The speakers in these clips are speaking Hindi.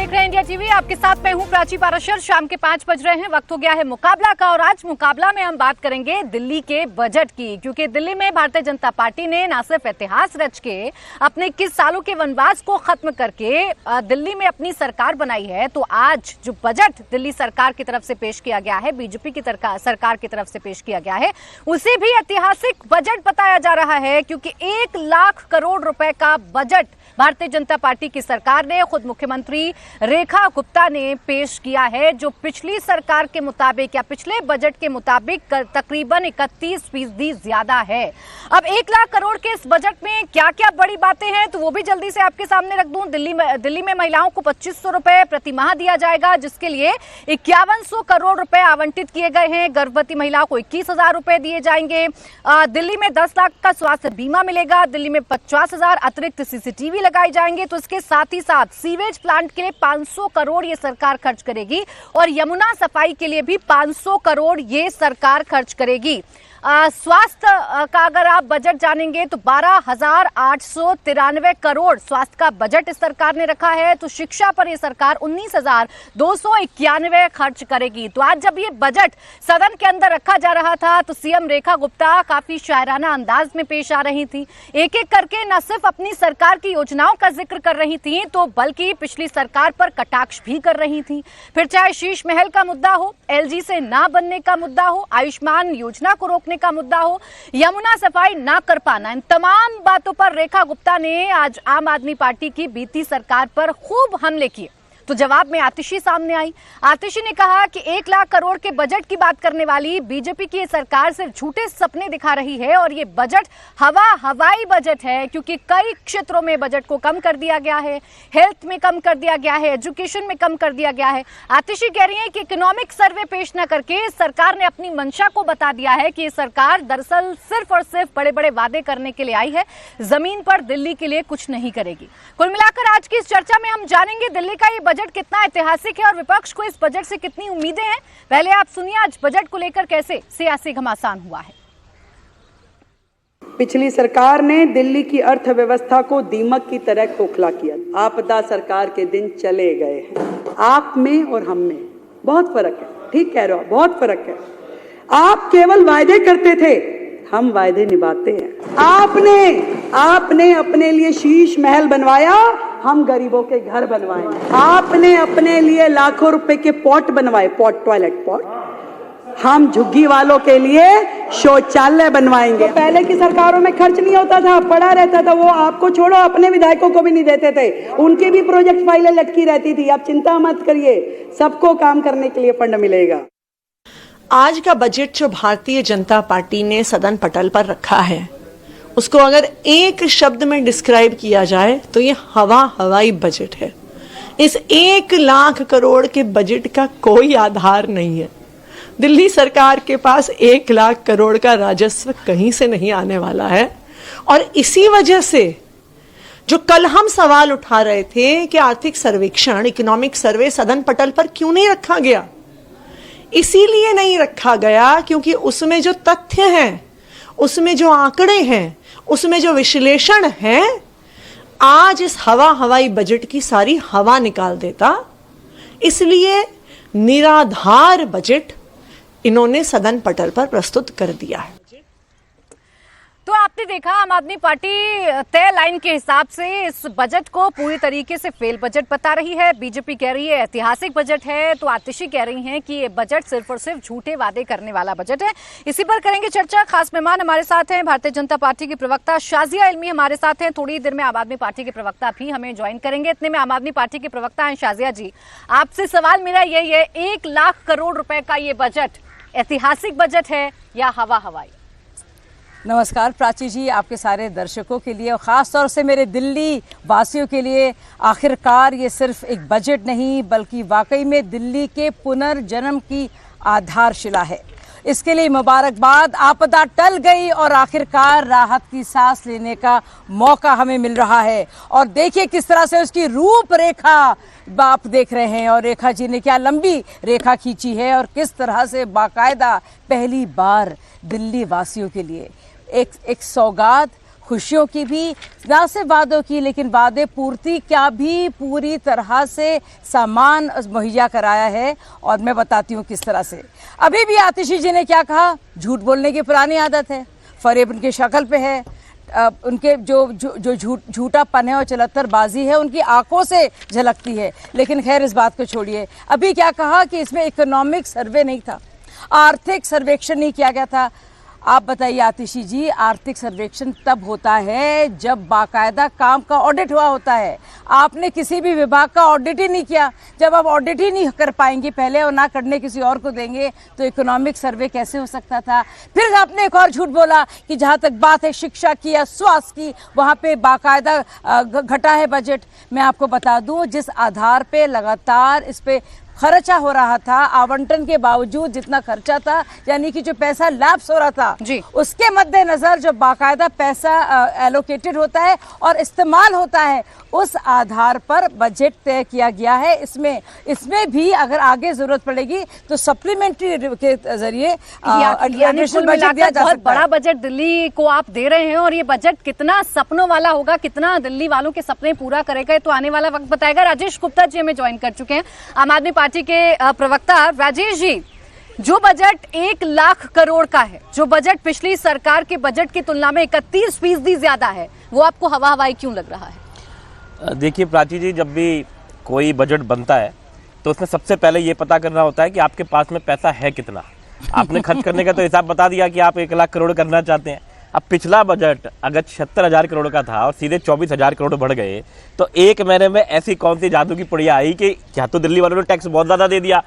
देख रहे हैं इंडिया टीवी। आपके साथ मैं हूं प्राची पाराशर। शाम के 5 बज रहे हैं, वक्त हो गया है मुकाबला का। और आज मुकाबला में हम बात करेंगे दिल्ली के बजट की, क्योंकि दिल्ली में भारतीय जनता पार्टी ने न सिर्फ इतिहास रच के अपने 21 सालों के वनवास को खत्म करके दिल्ली में अपनी सरकार बनाई है, तो आज जो बजट दिल्ली सरकार की तरफ से पेश किया गया है, बीजेपी की सरकार की तरफ से पेश किया गया है, उसे भी ऐतिहासिक बजट बताया जा रहा है। क्योंकि 1 लाख करोड़ रुपए का बजट भारतीय जनता पार्टी की सरकार ने, खुद मुख्यमंत्री रेखा गुप्ता ने पेश किया है, जो पिछली सरकार के मुताबिक या पिछले बजट के मुताबिक तकरीबन 31% ज्यादा है। अब 1 लाख करोड़ के इस बजट में क्या क्या बड़ी बातें हैं, तो वो भी जल्दी से आपके सामने रख दूं। दिल्ली में महिलाओं को 2500 रुपए प्रति माह दिया जाएगा, जिसके लिए 5100 करोड़ रुपए आवंटित किए गए हैं। गर्भवती महिलाओं को 21,000 रुपए दिए जाएंगे। दिल्ली में 10 लाख का स्वास्थ्य बीमा मिलेगा। दिल्ली में 50,000 अतिरिक्त सीसीटीवी लगाए जाएंगे। तो इसके साथ ही साथ सीवेज प्लांट के लिए 500 करोड़ ये सरकार खर्च करेगी और यमुना सफाई के लिए भी 500 करोड़ ये सरकार खर्च करेगी। स्वास्थ्य का अगर आप बजट जानेंगे तो 12,893 करोड़ स्वास्थ्य का बजट इस सरकार ने रखा है। तो शिक्षा पर यह सरकार 19,291 खर्च करेगी। तो आज जब ये बजट सदन के अंदर रखा जा रहा था, तो सीएम रेखा गुप्ता काफी शायराना अंदाज में पेश आ रही थी। एक एक करके न सिर्फ अपनी सरकार की योजनाओं का जिक्र कर रही थी, तो बल्कि पिछली सरकार पर कटाक्ष भी कर रही थी। फिर चाहे शीश महल का मुद्दा हो, एलजी से ना बनने का मुद्दा हो, आयुष्मान योजना को रोकने का मुद्दा हो, यमुना सफाई ना कर पाना, इन तमाम बातों पर रेखा गुप्ता ने आज आम आदमी पार्टी की बीती सरकार पर खूब हमले किए। तो जवाब में आतिशी सामने आई। आतिशी ने कहा कि 1 लाख करोड़ के बजट की बात करने वाली बीजेपी की सरकार सिर्फ झूठे सपने दिखा रही है और ये बजट हवाई बजट है, क्योंकि कई क्षेत्रों में बजट को कम कर दिया गया है। हेल्थ में कम कर दिया गया है, एजुकेशन में कम कर दिया गया है। आतिशी कह रही है कि इकोनॉमिक सर्वे पेश न करके सरकार ने अपनी मंशा को बता दिया है कि ये सरकार दरअसल सिर्फ और सिर्फ बड़े बड़े वादे करने के लिए आई है, जमीन पर दिल्ली के लिए कुछ नहीं करेगी। कुल मिलाकर आज की इस चर्चा में हम जानेंगे दिल्ली का ये बजट कितना ऐतिहासिक है और विपक्ष को इस बजट से कितनी उम्मीदें हैं। पहले आप सुनिए आज बजट को लेकर कैसे सियासी घमासान हुआ है। पिछली सरकार ने दिल्ली की अर्थव्यवस्था को दीमक की तरह खोखला किया। आपदा सरकार के दिन चले गए हैं। आप में और हम में बहुत फर्क है। ठीक कह रहे हो, बहुत फर्क है। आप केवल वायदे करते थे, हम वायदे निभाते हैं। आपने अपने लिए शीश महल बनवाया, हम गरीबों के घर बनवाए। आपने अपने लिए लाखों रुपए के पॉट बनवाए, टॉयलेट पॉट, हम झुग्गी वालों के लिए शौचालय बनवाएंगे। तो पहले की सरकारों में खर्च नहीं होता था, पड़ा रहता था। वो आपको छोड़ो, अपने विधायकों को भी नहीं देते थे, उनकी भी प्रोजेक्ट फाइलें लटकी रहती थी। आप चिंता मत करिए, सबको काम करने के लिए फंड मिलेगा। आज का बजट जो भारतीय जनता पार्टी ने सदन पटल पर रखा है, उसको अगर एक शब्द में डिस्क्राइब किया जाए तो ये हवाई बजट है। इस 1 लाख करोड़ के बजट का कोई आधार नहीं है। दिल्ली सरकार के पास 1 लाख करोड़ का राजस्व कहीं से नहीं आने वाला है। और इसी वजह से जो कल हम सवाल उठा रहे थे कि आर्थिक सर्वेक्षण, इकोनॉमिक सर्वे सदन पटल पर क्यों नहीं रखा गया, इसीलिए नहीं रखा गया क्योंकि उसमें जो तथ्य हैं, उसमें जो आंकड़े हैं, उसमें जो विश्लेषण है, आज इस हवाई बजट की सारी हवा निकाल देता। इसलिए निराधार बजट इन्होंने सदन पटल पर प्रस्तुत कर दिया है। तो आपने देखा, आम आदमी पार्टी तय लाइन के हिसाब से इस बजट को पूरी तरीके से फेल बजट बता रही है। बीजेपी कह रही है ऐतिहासिक बजट है, तो आतिशी कह रही हैं कि ये बजट सिर्फ और सिर्फ झूठे वादे करने वाला बजट है। इसी पर करेंगे चर्चा। खास मेहमान हमारे साथ हैं भारतीय जनता पार्टी की प्रवक्ता शाजिया इल्मी हमारे साथ हैं। थोड़ी देर में आम आदमी पार्टी के प्रवक्ता भी हमें ज्वाइन करेंगे। इतने में आम आदमी पार्टी के प्रवक्ता हैं शाजिया जी, आपसे सवाल मेरा यही है, 1 लाख करोड़ रुपए का ये बजट ऐतिहासिक बजट है या हवाई? नमस्कार प्राची जी, आपके सारे दर्शकों के लिए और ख़ास तौर से मेरे दिल्ली वासियों के लिए आखिरकार ये सिर्फ एक बजट नहीं बल्कि वाकई में दिल्ली के पुनर्जन्म की आधारशिला है। इसके लिए मुबारकबाद। आपदा टल गई और आखिरकार राहत की सांस लेने का मौका हमें मिल रहा है। और देखिए किस तरह से उसकी रूपरेखा आप देख रहे हैं और रेखा जी ने क्या लंबी रेखा खींची है और किस तरह से बाकायदा पहली बार दिल्ली वासियों के लिए एक सौगात खुशियों की भी, ना सिर्फ वादों की लेकिन वादे पूर्ति का भी पूरी तरह से सामान मुहैया कराया है। और मैं बताती हूँ किस तरह से। अभी भी आतिशी जी ने क्या कहा, झूठ बोलने की पुरानी आदत है, फरेब उनकी शक्ल पे है, उनके जो झूठापन है और चलत्तरबाजी है उनकी आंखों से झलकती है। लेकिन खैर इस बात को छोड़िए, अभी क्या कहा कि इसमें इकोनॉमिक सर्वे नहीं था, आर्थिक सर्वेक्षण नहीं किया गया था। आप बताइए आतिशी जी, आर्थिक सर्वेक्षण तब होता है जब बाकायदा काम का ऑडिट हुआ होता है। आपने किसी भी विभाग का ऑडिट ही नहीं किया। जब आप ऑडिट ही नहीं कर पाएंगे पहले और ना करने किसी और को देंगे तो इकोनॉमिक सर्वे कैसे हो सकता था। फिर आपने एक और झूठ बोला कि जहाँ तक बात है शिक्षा की या स्वास्थ्य की, वहाँ पे बाकायदा घटा है बजट। मैं आपको बता दूं, जिस आधार पे लगातार इस पे खर्चा हो रहा था, आवंटन के बावजूद जितना खर्चा था, यानी कि जो पैसा लैप्स हो रहा था जी, उसके मद्देनजर जो बाकायदा पैसा एलोकेटेड होता है और इस्तेमाल होता है, उस आधार पर बजट तय किया गया है। इसमें भी अगर आगे जरूरत पड़ेगी तो सप्लीमेंट्री के जरिए एडिशनल बजट दिया जा सकता है। बहुत बड़ा बजट दिल्ली को आप दे रहे हैं और ये बजट कितना सपनों वाला होगा, कितना दिल्ली वालों के सपने पूरा करेगा, तो आने वाला वक्त बताएगा। राजेश गुप्ता जी हमें ज्वाइन कर चुके हैं, आम आदमी पार्टी के प्रवक्ता। राजेश जी, जो बजट 1 लाख करोड़ का है, जो बजट पिछली सरकार के बजट की तुलना में 31% ज्यादा है, वो आपको हवा हवाई क्यों लग रहा है? देखिए प्राची जी, जब भी कोई बजट बनता है तो उसमें सबसे पहले ये पता करना होता है कि आपके पास में पैसा है कितना। आपने खर्च करने का तो हिसाब बता दिया कि आप 1 लाख करोड़ करना चाहते हैं। अब पिछला बजट अगर 76,000 करोड़ का था और सीधे 24,000 करोड़ बढ़ गए, तो एक महीने में ऐसी कौन सी जादू की पुड़िया आई कि या तो दिल्ली वालों ने टैक्स बहुत ज़्यादा दे दिया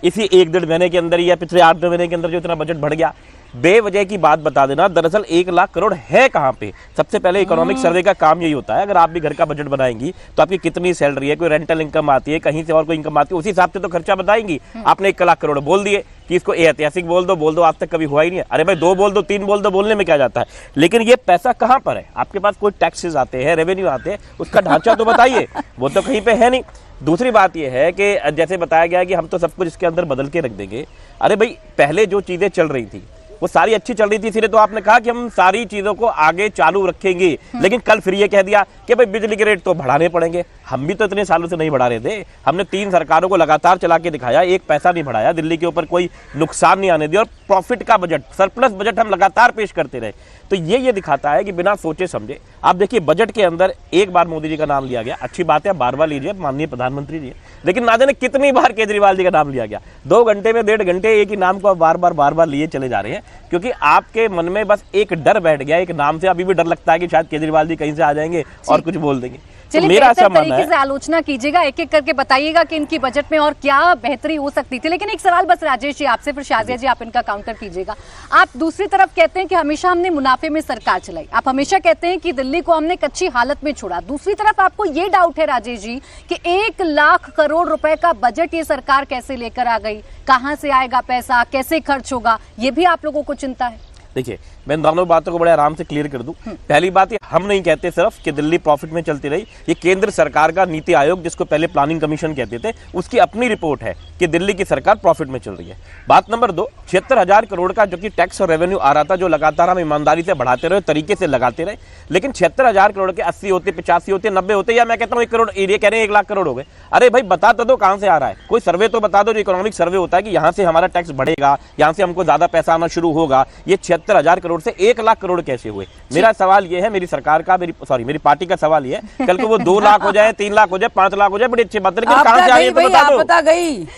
इसी 1-1.5 महीने के अंदर, या पिछले 8-9 महीने के अंदर जो इतना बजट बढ़ गया। बेवजह की बात बता देना, दरअसल 1 लाख करोड़ है कहाँ पे। सबसे पहले इकोनॉमिक सर्वे का काम यही होता है। अगर आप भी घर का बजट बनाएंगी तो आपकी कितनी सैलरी है, कोई रेंटल इनकम आती है, कहीं से और कोई इनकम आती है, उसी हिसाब से तो खर्चा बताएंगी। आपने 1 लाख करोड़ बोल दिए कि इसको ऐतिहासिक बोल दो, आज तक कभी हुआ ही नहीं है। अरे भाई 2 बोल दो, 3 बोल दो, बोलने में क्या जाता है। लेकिन ये पैसा कहाँ पर है? आपके पास कोई टैक्सेस आते हैं, रेवेन्यू आते हैं, उसका ढांचा तो बताइए, वो तो कहीं पे है नहीं। दूसरी बात यह है कि जैसे बताया गया कि हम तो सब कुछ इसके अंदर बदल के रख देंगे। अरे भाई पहले जो चीजें चल रही थी वो सारी अच्छी चल रही थी, इसलिए तो आपने कहा कि हम सारी चीजों को आगे चालू रखेंगे। लेकिन कल फिर ये कह दिया कि भाई बिजली के रेट तो बढ़ाने पड़ेंगे। हम भी तो इतने सालों से नहीं बढ़ा रहे थे, हमने 3 सरकारों को लगातार चला के दिखाया, 1 पैसा नहीं बढ़ाया, दिल्ली के ऊपर कोई नुकसान नहीं आने दिया, और प्रॉफिट का बजट, सरप्लस बजट हम लगातार पेश करते रहे। तो ये दिखाता है कि बिना सोचे समझे, आप देखिए बजट के अंदर एक बार मोदी जी का नाम लिया गया, अच्छी बात है, बार-बार लीजिए, माननीय प्रधानमंत्री जी, लेकिन ना जाने कितनी बार केजरीवाल जी का नाम लिया गया। 2 घंटे में 1.5 घंटे एक ही नाम को बार-बार लिए चले जा रहे हैं, क्योंकि आपके मन में बस एक डर बैठ गया। एक नाम से अभी भी डर लगता है कि शायद केजरीवाल जी कहीं से आ जाएंगे और कुछ बोल देंगे। चलिए मेरा ऐसा मानना तरीके से आलोचना कीजिएगा, एक एक करके बताइएगा कि इनकी बजट में और क्या बेहतरी हो सकती थी। लेकिन एक सवाल बस राजेश जी आपसे, फिर शाजिया जी आप इनका काउंटर कीजिएगा। आप दूसरी तरफ कहते हैं कि हमेशा हमने मुनाफे में सरकार चलाई, आप हमेशा कहते हैं कि दिल्ली को हमने कच्ची हालत में छोड़ा। दूसरी तरफ आपको ये डाउट है राजेश जी कि 1 लाख करोड़ रुपए का बजट ये सरकार कैसे लेकर आ गई, कहां से आएगा पैसा, कैसे खर्च होगा, ये भी आप लोगों को चिंता है? देखिए मैं दोनों बातों को बड़े आराम से क्लियर कर दूं। पहली बात, ये हम नहीं कहते सिर्फ कि दिल्ली प्रॉफिट में चलती रही, ये केंद्र सरकार का नीति आयोग, जिसको पहले प्लानिंग कमीशन कहते थे, उसकी अपनी रिपोर्ट है कि दिल्ली की सरकार प्रॉफिट में चल रही है। बात नंबर 2, 76,000 करोड़ का जो कि टैक्स और रेवेन्यू आ रहा था, जो लगातार हम ईमानदारी से बढ़ाते रहे, तरीके से लगाते रहे, लेकिन 76,000 करोड़ के 80 होते, 85 होते, 90 होते, या मैं कहता हूँ 1 करोड़, ये कह रहे हैं 1 लाख करोड़ हो गए। अरे भाई बता तो दो कहां से आ रहा है, कोई सर्वे तो बता दो, जो इकोनॉमिक सर्वे होता है कि यहां से हमारा टैक्स बढ़ेगा, यहां से हमको ज्यादा पैसा आना शुरू होगा। ये 76,000 करोड़ से 1 लाख करोड़ कैसे हुए? मेरा सवाल ये है, मेरी सरकार का, मेरी पार्टी का सवाल ये है, कल को वो 2 लाख हो जाए, 3 लाख हो जाए, 5 लाख हो जाए, बड़ी अच्छी बात है, लेकिन कहां से आए ये तो बता दो।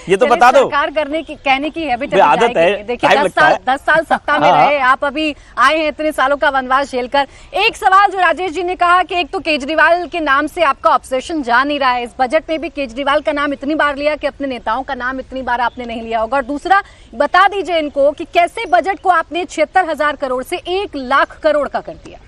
ये तो बता दो। सरकार करने की, कहने की हैबिट आदत है। देखिए 10 साल सत्ता में रहे आप, अभी आए हैं इतने सालों का वनवास झेलकर। एक सवाल जो राजेश जी ने कहा कि एक तो केजरीवाल के नाम से आपका ऑब्सेशन जा नहीं रहा है, इस बजट में भी केजरीवाल का नाम इतनी बार लिया कि अपने नेताओं का नाम इतनी बार आपने नहीं लिया होगा। और दूसरा, बता दीजिए इनको कि कैसे बजट को आपने 76,000 करोड़ से 1 लाख करोड़ का कर दिया।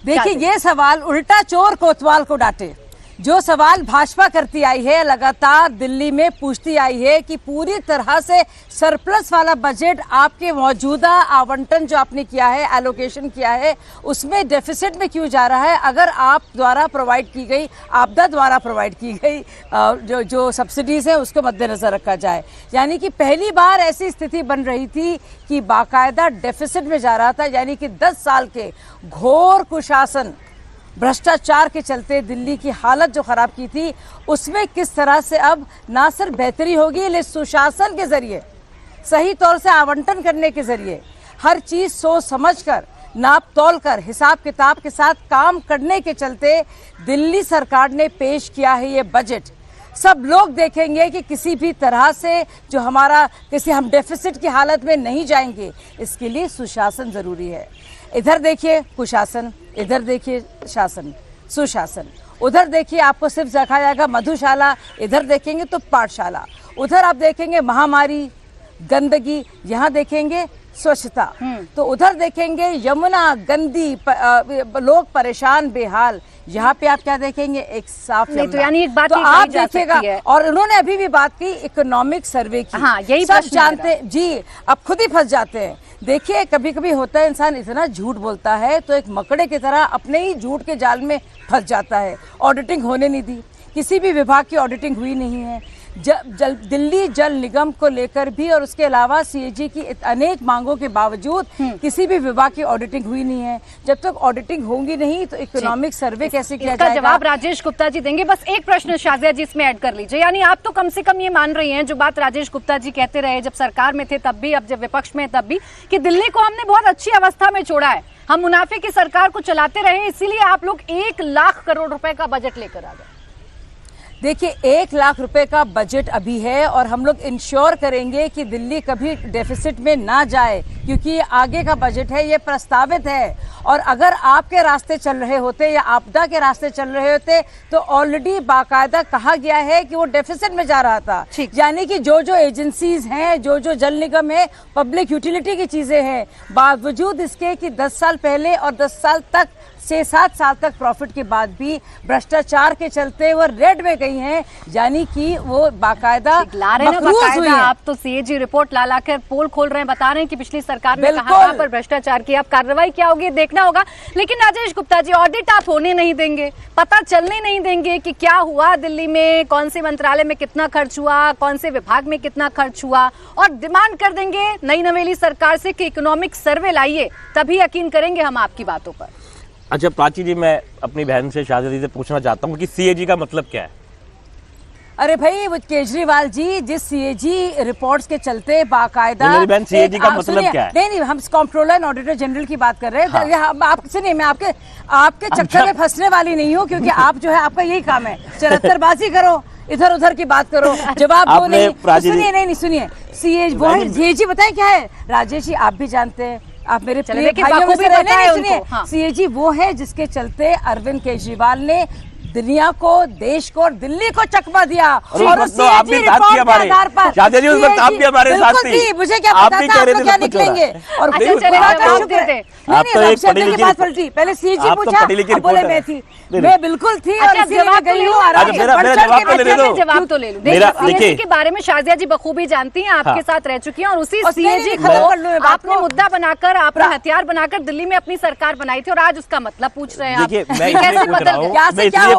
देखिए ये सवाल उल्टा चोर कोतवाल को डांटे, जो सवाल भाजपा करती आई है, लगातार दिल्ली में पूछती आई है कि पूरी तरह से सरप्लस वाला बजट आपके मौजूदा आवंटन जो आपने किया है, एलोकेशन किया है, उसमें डेफिसिट में क्यों जा रहा है? अगर आप द्वारा प्रोवाइड की गई, आपदा द्वारा प्रोवाइड की गई जो सब्सिडीज है उसको मद्देनजर रखा जाए। यानी कि पहली बार ऐसी स्थिति बन रही थी कि बाकायदा डेफिसिट में जा रहा था। यानी कि 10 साल के घोर कुशासन, भ्रष्टाचार के चलते दिल्ली की हालत जो खराब की थी, उसमें किस तरह से अब ना सिर्फ बेहतरी होगी, लेकिन सुशासन के जरिए, सही तौर से आवंटन करने के जरिए, हर चीज सोच समझकर, नाप तोल कर, हिसाब किताब के साथ काम करने के चलते दिल्ली सरकार ने पेश किया है ये बजट। सब लोग देखेंगे कि किसी भी तरह से जो हम डेफिसिट की हालत में नहीं जाएंगे। इसके लिए सुशासन जरूरी है। इधर देखिए कुशासन, इधर देखिए शासन, सुशासन। उधर देखिए आपको सिर्फ देखा जाएगा मधुशाला, इधर देखेंगे तो पाठशाला। उधर आप देखेंगे महामारी, गंदगी, यहाँ देखेंगे स्वच्छता। तो उधर देखेंगे यमुना गंदी, लोग परेशान बेहाल। यहाँ पे आप क्या देखेंगे? एक साफ नहीं, तो यानी एक बात तो ये आप कही जा देखिएगा। सकती है। और उन्होंने अभी भी बात की इकोनॉमिक सर्वे की। हाँ, यही सब प्रश्न जानते जी, अब खुद ही फंस जाते हैं। देखिए कभी कभी होता है, इंसान इतना झूठ बोलता है तो एक मकड़े की तरह अपने ही झूठ के जाल में फंस जाता है। ऑडिटिंग होने नहीं दी, किसी भी विभाग की ऑडिटिंग हुई नहीं है। दिल्ली जल निगम को लेकर भी और उसके अलावा सीएजी की अनेक मांगों के बावजूद किसी भी विभाग की ऑडिटिंग हुई नहीं है। जब तक ऑडिटिंग होंगी नहीं तो इकोनॉमिक सर्वे कैसे किया जाएगा? जवाब राजेश गुप्ता जी देंगे। बस एक प्रश्न शाजिया जी इसमें ऐड कर लीजिए। यानी आप तो कम से कम ये मान रही हैं, जो बात राजेश गुप्ता जी कहते रहे जब सरकार में थे तब भी, अब जब विपक्ष में तब भी, कि दिल्ली को हमने बहुत अच्छी अवस्था में छोड़ा है, हम मुनाफे की सरकार को चलाते रहे, इसीलिए आप लोग 1 लाख करोड़ रुपए का बजट लेकर आ गए। देखिए 1 लाख रुपए का बजट अभी है और हम लोग इंश्योर करेंगे कि दिल्ली कभी डेफिसिट में ना जाए, क्योंकि ये आगे का बजट है, ये प्रस्तावित है। और अगर आपके रास्ते चल रहे होते या आपदा के रास्ते चल रहे होते तो ऑलरेडी बाकायदा कहा गया है कि वो डेफिसिट में जा रहा था। यानी कि जो एजेंसीज हैं, जो जल निगम है, पब्लिक यूटिलिटी की चीजें हैं, बावजूद इसके कि 10 साल पहले और 10 साल तक, 6-7 साल तक प्रॉफिट के बाद भी भ्रष्टाचार के चलते वो रेड में गई हैं। यानी कि वो बाकायदा मकरूज हुई है। आप तो सीएजी रिपोर्ट ला कर पोल खोल रहे हैं, बता रहे हैं कि पिछली सरकार ने कहां पर भ्रष्टाचार किया, अब कार्रवाई क्या होगी देखना होगा। लेकिन राजेश गुप्ता जी, ऑडिट आप होने नहीं देंगे, पता चलने नहीं देंगे कि क्या हुआ दिल्ली में, कौन से मंत्रालय में कितना खर्च हुआ, कौन से विभाग में कितना खर्च हुआ, और डिमांड कर देंगे नई नवेली सरकार से कि इकोनॉमिक सर्वे लाइए, तभी यकीन करेंगे हम आपकी बातों पर। अच्छा प्राची जी, मैं अपनी बहन से शाजिया जी से पूछना चाहता हूँ कि सीएजी का मतलब क्या है? अरे भाई वो केजरीवाल जी जिस सीएजी रिपोर्ट्स के चलते बाकायदा, मेरी बहन सीएजी का मतलब क्या है? नहीं, हम कंट्रोलर एंड ऑडिटर जनरल की बात कर रहे हैं। हाँ। आप सुनिए, मैं आपके चक्कर में फंसने वाली नहीं हूँ, क्योंकि आप जो है, आपका यही काम है, चरत्तरबाजी करो, इधर उधर की बात करो, जवाब दो नहीं। सुनिए, नहीं सुनिए, सीएजी बताए क्या है? राजेश जी आप भी जानते हैं, आप मेरे भाइयों में से रहने, सुनिए, सीएजी वो है जिसके चलते अरविंद केजरीवाल ने दुनिया को, देश को और दिल्ली को चकमा दिया। और उस सीएजी रिपोर्ट के आधार पर शाजिया जी, उस वक्त आप भी हमारे साथ थी, मुझे क्या पता था आप क्या निकलेंगे। और बात पलटी, पहले सीएजी पूछा, बोले मैं थी, मैं बिल्कुल थी, और जवाब तो ले लूं। सीएजी के बारे में शाजिया जी बखूबी जानती हैं, आपके साथ रह चुकी हैं, और उसी सीएजी को आपने मुद्दा बनाकर, आपने हथियार बनाकर दिल्ली में अपनी सरकार बनाई थी, और आज उसका मतलब पूछ रहे हैं आप। कैसे बदल गया?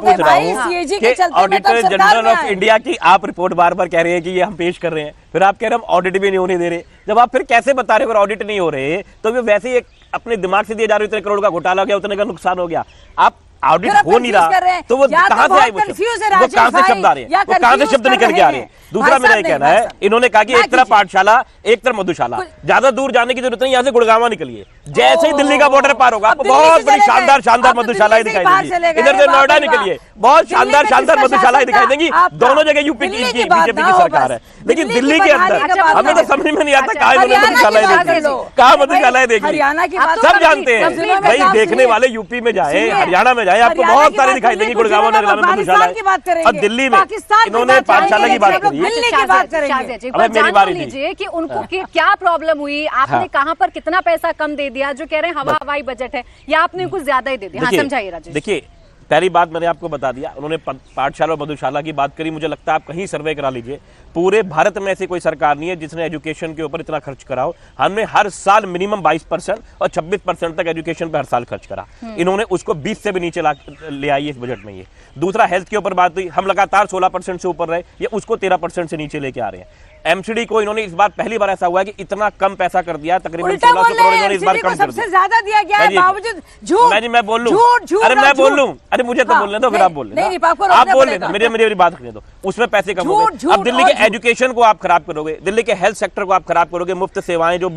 ऑडिटर जनरल ऑफ इंडिया की आप रिपोर्ट बार बार कह रहे हैं कि ये हम पेश कर रहे हैं, फिर आप कह रहे हैं हम ऑडिट भी नहीं होने दे रहे। जब आप फिर कैसे बता रहे हो ऑडिट नहीं हो रहे, तो वे वैसे ही अपने दिमाग से दिए जा रहे, उतने करोड़ का घोटाला हो गया, उतने का नुकसान हो गया, आप ऑडिट हो नहीं रहा, तो वो कहां से आए? वो कहां से शब्द आ रहे हैं? वो कहां से शब्द निकल के आ रहे हैं? दूसरा मेरा ये कहना है, इन्होंने कहा कि एक तरफ पाठशाला, एक तरफ मधुशाला, ज्यादा दूर जाने की जरूरत नहीं, यहाँ से गुड़गांव निकलिए, जैसे ही दिल्ली का बॉर्डर पार होगा आपको बहुत बड़ी शानदार मधुशाला दिखाई देंगी। इधर से नोएडा निकलिए, बहुत शानदार मधुशाला दिखाई देंगी। दोनों जगह यूपी की बीजेपी की सरकार है, लेकिन दिल्ली के अंदर हमें तो समझ में नहीं आता कहाँ मधुशाला देखेंगे। सब जानते हैं भाई, देखने वाले यूपी में जाए, हरियाणा में जाए, आपको बहुत सारे दिखाई देंगी गुड़गांव में मधुशाला। और दिल्ली में इन्होंने पाठशाला की बात करी। जान लीजिए कि उनको क्या प्रॉब्लम हुई, आपने कहां पर कितना पैसा कम दे दिया, जो कह रहे हैं हवाई बजट है, या आपने कुछ ज्यादा ही दे दिया? समझाइए राजेश। देखिए पहली बात मैंने आपको बता दिया, उन्होंने पाठशाला और मधुशाला की बात करी। मुझे लगता है आप कहीं सर्वे करा लीजिए, पूरे भारत में ऐसी कोई सरकार नहीं है जिसने एजुकेशन के ऊपर इतना खर्च करा हो। हमने हर साल मिनिमम 22% और 26% तक एजुकेशन पे हर साल खर्च करा। इन्होंने उसको 20 से भी नीचे ले आई इस बजट में। ये दूसरा, हेल्थ के ऊपर बात हुई, हम लगातार 16% से ऊपर रहे, ये उसको 13% से नीचे लेके आ रहे हैं। एमसीडी को इन्होंने इस बार पहली बार ऐसा हुआ है कि इतना कम पैसा कर दिया, तकरीबन 1600 करोड़ इन्होंने इस बार कम कर दिया। सबसे ज्यादा दिया गया है, बावजूद झूठ। मैं बोल लूं, अरे मैं बोल लूं, अरे मुझे तो बोलने दो, फिर आप बोल लेना, आप बोल लेना, मेरी बात करने दो। उसमें पैसे कम हो गए। अब दिल्ली के एजुकेशन को आप खराब करोगे, दिल्ली के हेल्थ सेक्टर को आप खराब करोगे, मुफ्त सेवाएं जो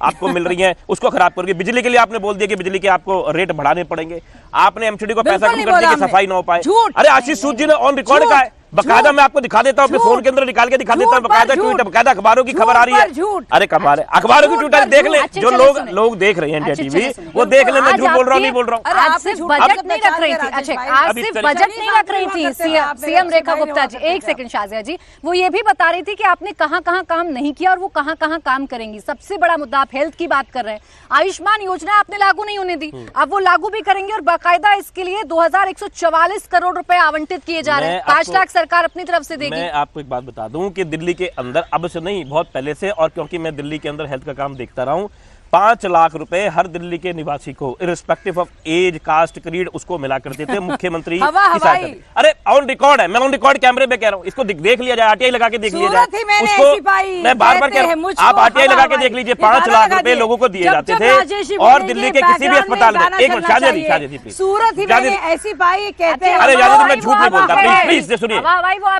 आपको मिल रही हैं उसको खराब करोगे। बिजली के लिए आपने बोल दिया कि बिजली के आपको रेट बढ़ाने पड़ेंगे। आपने एमसीडी को पैसा कम कर दिया कि सफाई ना हो पाए। अरे आशीष सूद जी ने ऑन रिकॉर्ड कहा है, बकायदा मैं आपको दिखा देता हूँ, अपने फोन के अंदर निकाल के दिखा देता हूँ, बकायदा ट्वीट, बकायदा अखबारों की खबर आ रही है। अरे खबर है, अखबारों की ट्वीट देख ले, जो लोग देख रहे हैं इंडिया टीवी, वो देख ले। मैं झूठ बोल रहा हूँ, नहीं बोल रहा हूँ। आज सिर्फ बजट नहीं रख रही थी, अच्छा आज सिर्फ बजट नहीं रख रही थी सीएम रेखा गुप्ता जी। एक सेकंड शाजिया जी, वो ये भी बता रही थी कि आपने कहां कहां काम नहीं किया और वो कहां कहां काम करेंगी। सबसे बड़ा मुद्दा, आप हेल्थ की बात कर रहे हैं, आयुष्मान योजना आपने लागू नहीं होने दी, अब वो लागू भी करेंगे और बाकायदा इसके लिए 2144 करोड़ रुपए आवंटित किए जा रहे हैं। 5 लाख सरकार अपनी तरफ से देगी। मैं आपको एक बात बता दूं कि दिल्ली के अंदर, अब से नहीं बहुत पहले से, और क्योंकि मैं दिल्ली के अंदर हेल्थ का काम देखता रहा हूं, 5 लाख रुपए हर दिल्ली के निवासी को irrespective of age, caste, creed, उसको मिला करते थे मुख्यमंत्री की सहायता। अरे ऑन रिकॉर्ड है, मैं ऑन रिकॉर्ड कैमरे पे कह रहा हूँ, इसको देख लिया जाए, आरटीआई लगा के देख लिया जाए उसको। मैं बार बार कह रहा हूँ, आप आरटीआई लगा के देख लीजिए, 5 लाख रुपए लोगों को दिए जाते थे। और दिल्ली के किसी भी अस्पताल में, एक मिनट शाजिया जी प्लीज, सूरत ही मैंने ऐसी पाई कहते हैं। अरे शाजिया जी मैं झूठ नहीं बोलता, प्लीज सुनिए।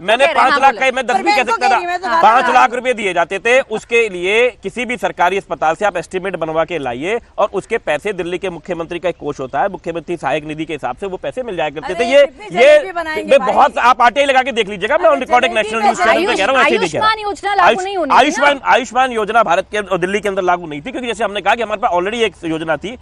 मैंने 5 लाख का, मैं 10 भी कह सकता था, 5 लाख रुपए दिए जाते थे। उसके लिए किसी भी सरकारी अस्पताल से आप एस्टिमेट बनवा के लाइए और उसके पैसे दिल्ली के मुख्यमंत्री का एक कोष होता है, मुख्यमंत्री सहायक निधि के हिसाब से वो पैसे मिल जाया करते थे। ये बहुत, आप आरटीआई लगा के देख लीजिएगा, मैं ऑन रिकॉर्ड एक नेशनल न्यूज़ चैनल पे कह रहा हूं, ऐसे ही आयुष्मान योजना भारत के और दिल्ली के अंदर लागू नहीं थी, क्योंकि जैसे हमने कहा कि हमारे पास ऑलरेडी एक योजना थी।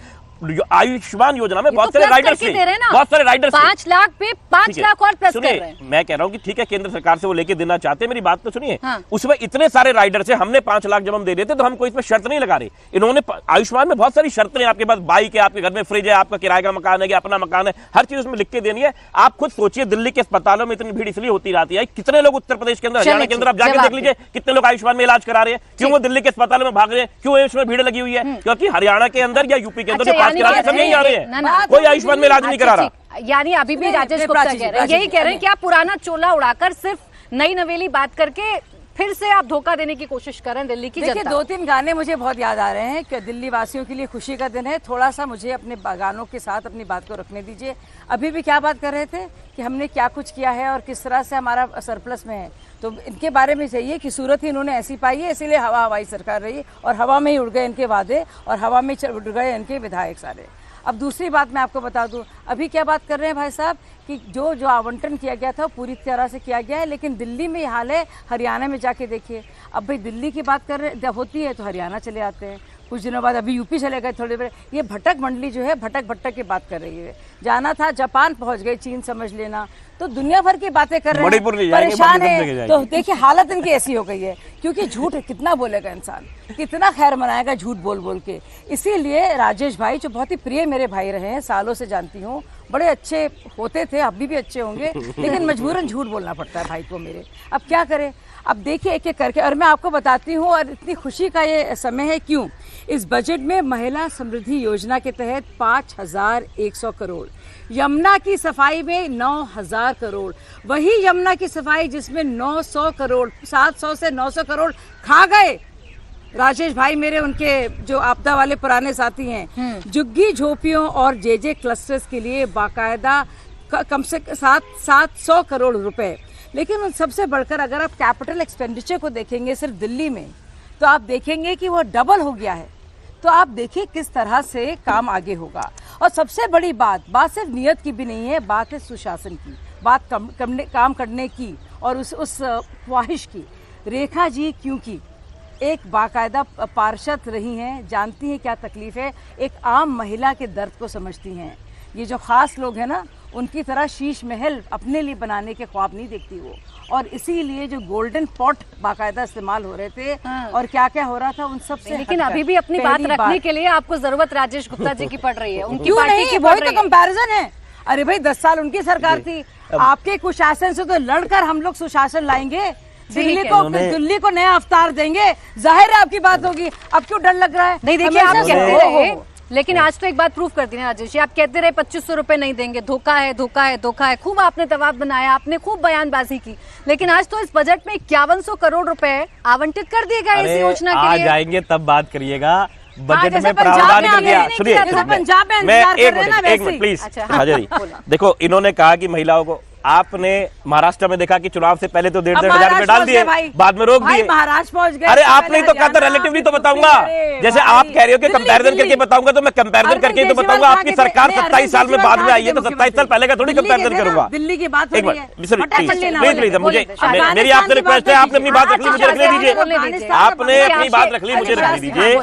आयुष्मान योजना में बहुत सारे राइडर्स थे, बहुत सारे राइडर्स 5 लाख पे 5 लाख और प्लस कर रहे हैं। मैं कह रहा हूँ कि ठीक है, केंद्र सरकार से वो लेके देना चाहते हैं, मेरी बात तो सुनिए। उसमें इतने सारे राइडर्स हैं, हमने 5 लाख जब हम दे रहे थे तो हम कोई इसमें शर्त नहीं लगा रहे। इन्होंने आयुष्मान में बहुत सारी शर्तें हैं, आपके पास बाइक है, आपके घर में फ्रिज है, आपका किराए का मकान है, अपना मकान है, हर चीज उसमें लिख के देनी है। आप खुद सोचिए, दिल्ली के अस्पतालों में इतनी भीड़ इसलिए होती रहती है, कितने लोग उत्तर प्रदेश के अंदर, हरियाणा के अंदर आप जाकर देख लीजिए, कितने लोग आयुष्मान में इलाज करा रहे हैं। क्यों वो दिल्ली के अस्पतालों में भाग रहे हैं, क्यों इसमें भीड़ लगी हुई है? क्योंकि हरियाणा के अंदर या यूपी के अंदर जो पास करा रहे हैं सब यही आ रहे हैं, कोई आयुष्मान में इलाज नहीं करा रहा। यानी अभी भी राजेश गुप्ता कह रहे हैं, यही कह रहे हैं कि आप पुराना चोला उड़ाकर सिर्फ नई नवेली बात करके फिर से आप धोखा देने की कोशिश कर रहे हैं दिल्ली की जनता। देखिए, 2-3 गाने मुझे बहुत याद आ रहे हैं कि दिल्ली वासियों के लिए खुशी का दिन है। थोड़ा सा मुझे अपने गानों के साथ अपनी बात को रखने दीजिए। अभी भी क्या बात कर रहे थे कि हमने क्या कुछ किया है और किस तरह से हमारा सरप्लस में है, तो इनके बारे में चाहिए कि सूरत ही इन्होंने ऐसी पाई है, इसीलिए हवाई सरकार रही और हवा में ही उड़ गए इनके वादे और हवा में उड़ गए इनके विधायक सारे। अब दूसरी बात मैं आपको बता दूं, अभी क्या बात कर रहे हैं भाई साहब कि जो आवंटन किया गया था पूरी तरह से किया गया है, लेकिन दिल्ली में ये हाल है, हरियाणा में जाके देखिए। अब भाई दिल्ली की बात कर रहे जब होती है तो हरियाणा चले आते हैं, कुछ दिनों बाद अभी यूपी चले गए थोड़ी देर। ये भटक मंडली जो है भटक भटक की बात कर रही है। जाना था जापान पहुंच गए, चीन समझ लेना, तो दुनिया भर की बातें कर रहे हैं, परेशान है। तो देखिए हालत इनकी ऐसी हो गई है, क्योंकि झूठ कितना बोलेगा इंसान, कितना खैर मनाएगा झूठ बोल बोल के। इसीलिए राजेश भाई जो बहुत ही प्रिय मेरे भाई रहे हैं, सालों से जानती हूँ, बड़े अच्छे होते थे, अभी भी अच्छे होंगे, लेकिन मजबूरन झूठ बोलना पड़ता है भाई को मेरे। अब क्या करें, अब देखिए एक एक करके। और मैं आपको बताती हूँ, और इतनी खुशी का ये समय है क्यों, इस बजट में महिला समृद्धि योजना के तहत 5100 करोड़, यमुना की सफाई में 9000 करोड़, वही यमुना की सफाई जिसमें 900 करोड़, 700 से 900 करोड़ खा गए राजेश भाई मेरे, उनके जो आपदा वाले पुराने साथी हैं। झुग्गी झोपड़ियों और जे क्लस्टर्स के लिए बाकायदा कम से 700 करोड़ रुपए। लेकिन सबसे बढ़कर अगर आप कैपिटल एक्सपेंडिचर को देखेंगे सिर्फ दिल्ली में, तो आप देखेंगे कि वो डबल हो गया है। तो आप देखिए किस तरह से काम आगे होगा। और सबसे बड़ी बात सिर्फ नियत की भी नहीं है, बात है सुशासन की, बात काम करने की और उस ख्वाहिश की। रेखा जी क्योंकि एक बाकायदा पार्षद रही हैं, जानती हैं क्या तकलीफ है, एक आम महिला के दर्द को समझती हैं। ये जो खास लोग हैं ना, उनकी तरह शीश महल अपने लिए बनाने के ख्वाब नहीं देखती वो, और इसीलिए जो गोल्डन पॉट बाकायदा इस्तेमाल हो रहे थे और क्या क्या हो रहा था उन सब से। लेकिन अभी भी अपनी बात रखने के लिए आपको जरूरत राजेश गुप्ता जी की पड़ रही है, उनकी क्यों पार्टी नहीं? की वही तो कंपैरिजन है। अरे भाई 10 साल उनकी सरकार थी, आपके कुशासन से तो लड़कर हम लोग सुशासन लाएंगे, दिल्ली को नया अवतार देंगे, जाहिर है आपकी बात होगी। अब क्यों डर लग रहा है? नहीं देखिए, आप कहते रहे, लेकिन आज तो एक बात प्रूफ कर दी ना राजेश जी, आप कहते रहे 2500 रुपए नहीं देंगे, धोखा है धोखा है धोखा है, खूब आपने दबाव बनाया, आपने खूब बयानबाजी की, लेकिन आज तो इस बजट में 5100 करोड़ रुपए आवंटित कर दिए गए इस योजना के लिए। आ जाएंगे तब बात करिएगा, बजट जैसे में प्रावधान कर दिया। सुनिए, पंजाब में मैं इंतजार कर रहे हैं ना, एक मिनट प्लीज हाजिर जी, देखो इन्होंने कहा कि महिलाओं को, आपने महाराष्ट्र में देखा कि चुनाव से पहले तो 1,500 रुपए डाल दिए, बाद में रोक दिए। महाराष्ट्र पहुंच गए। अरे आपने तो कहा था रिलेटिवली तो बताऊंगा, जैसे आप कह रहे हो कि कंपैरिजन करके बताऊंगा, तो मैं कंपैरिजन करके ही तो बताऊंगा। आपकी सरकार 27 साल में बाद में आई है, तो 27 साल पहले का थोड़ी कंपैरिजन करूंगा। दिल्ली की बात एक मिनट प्लीज, मुझे मेरी आपसे रिक्वेस्ट है, आपने अपनी बात रख ली, मुझे रखने दीजिए। आपने अपनी बात रख ली, मुझे रखने दीजिए।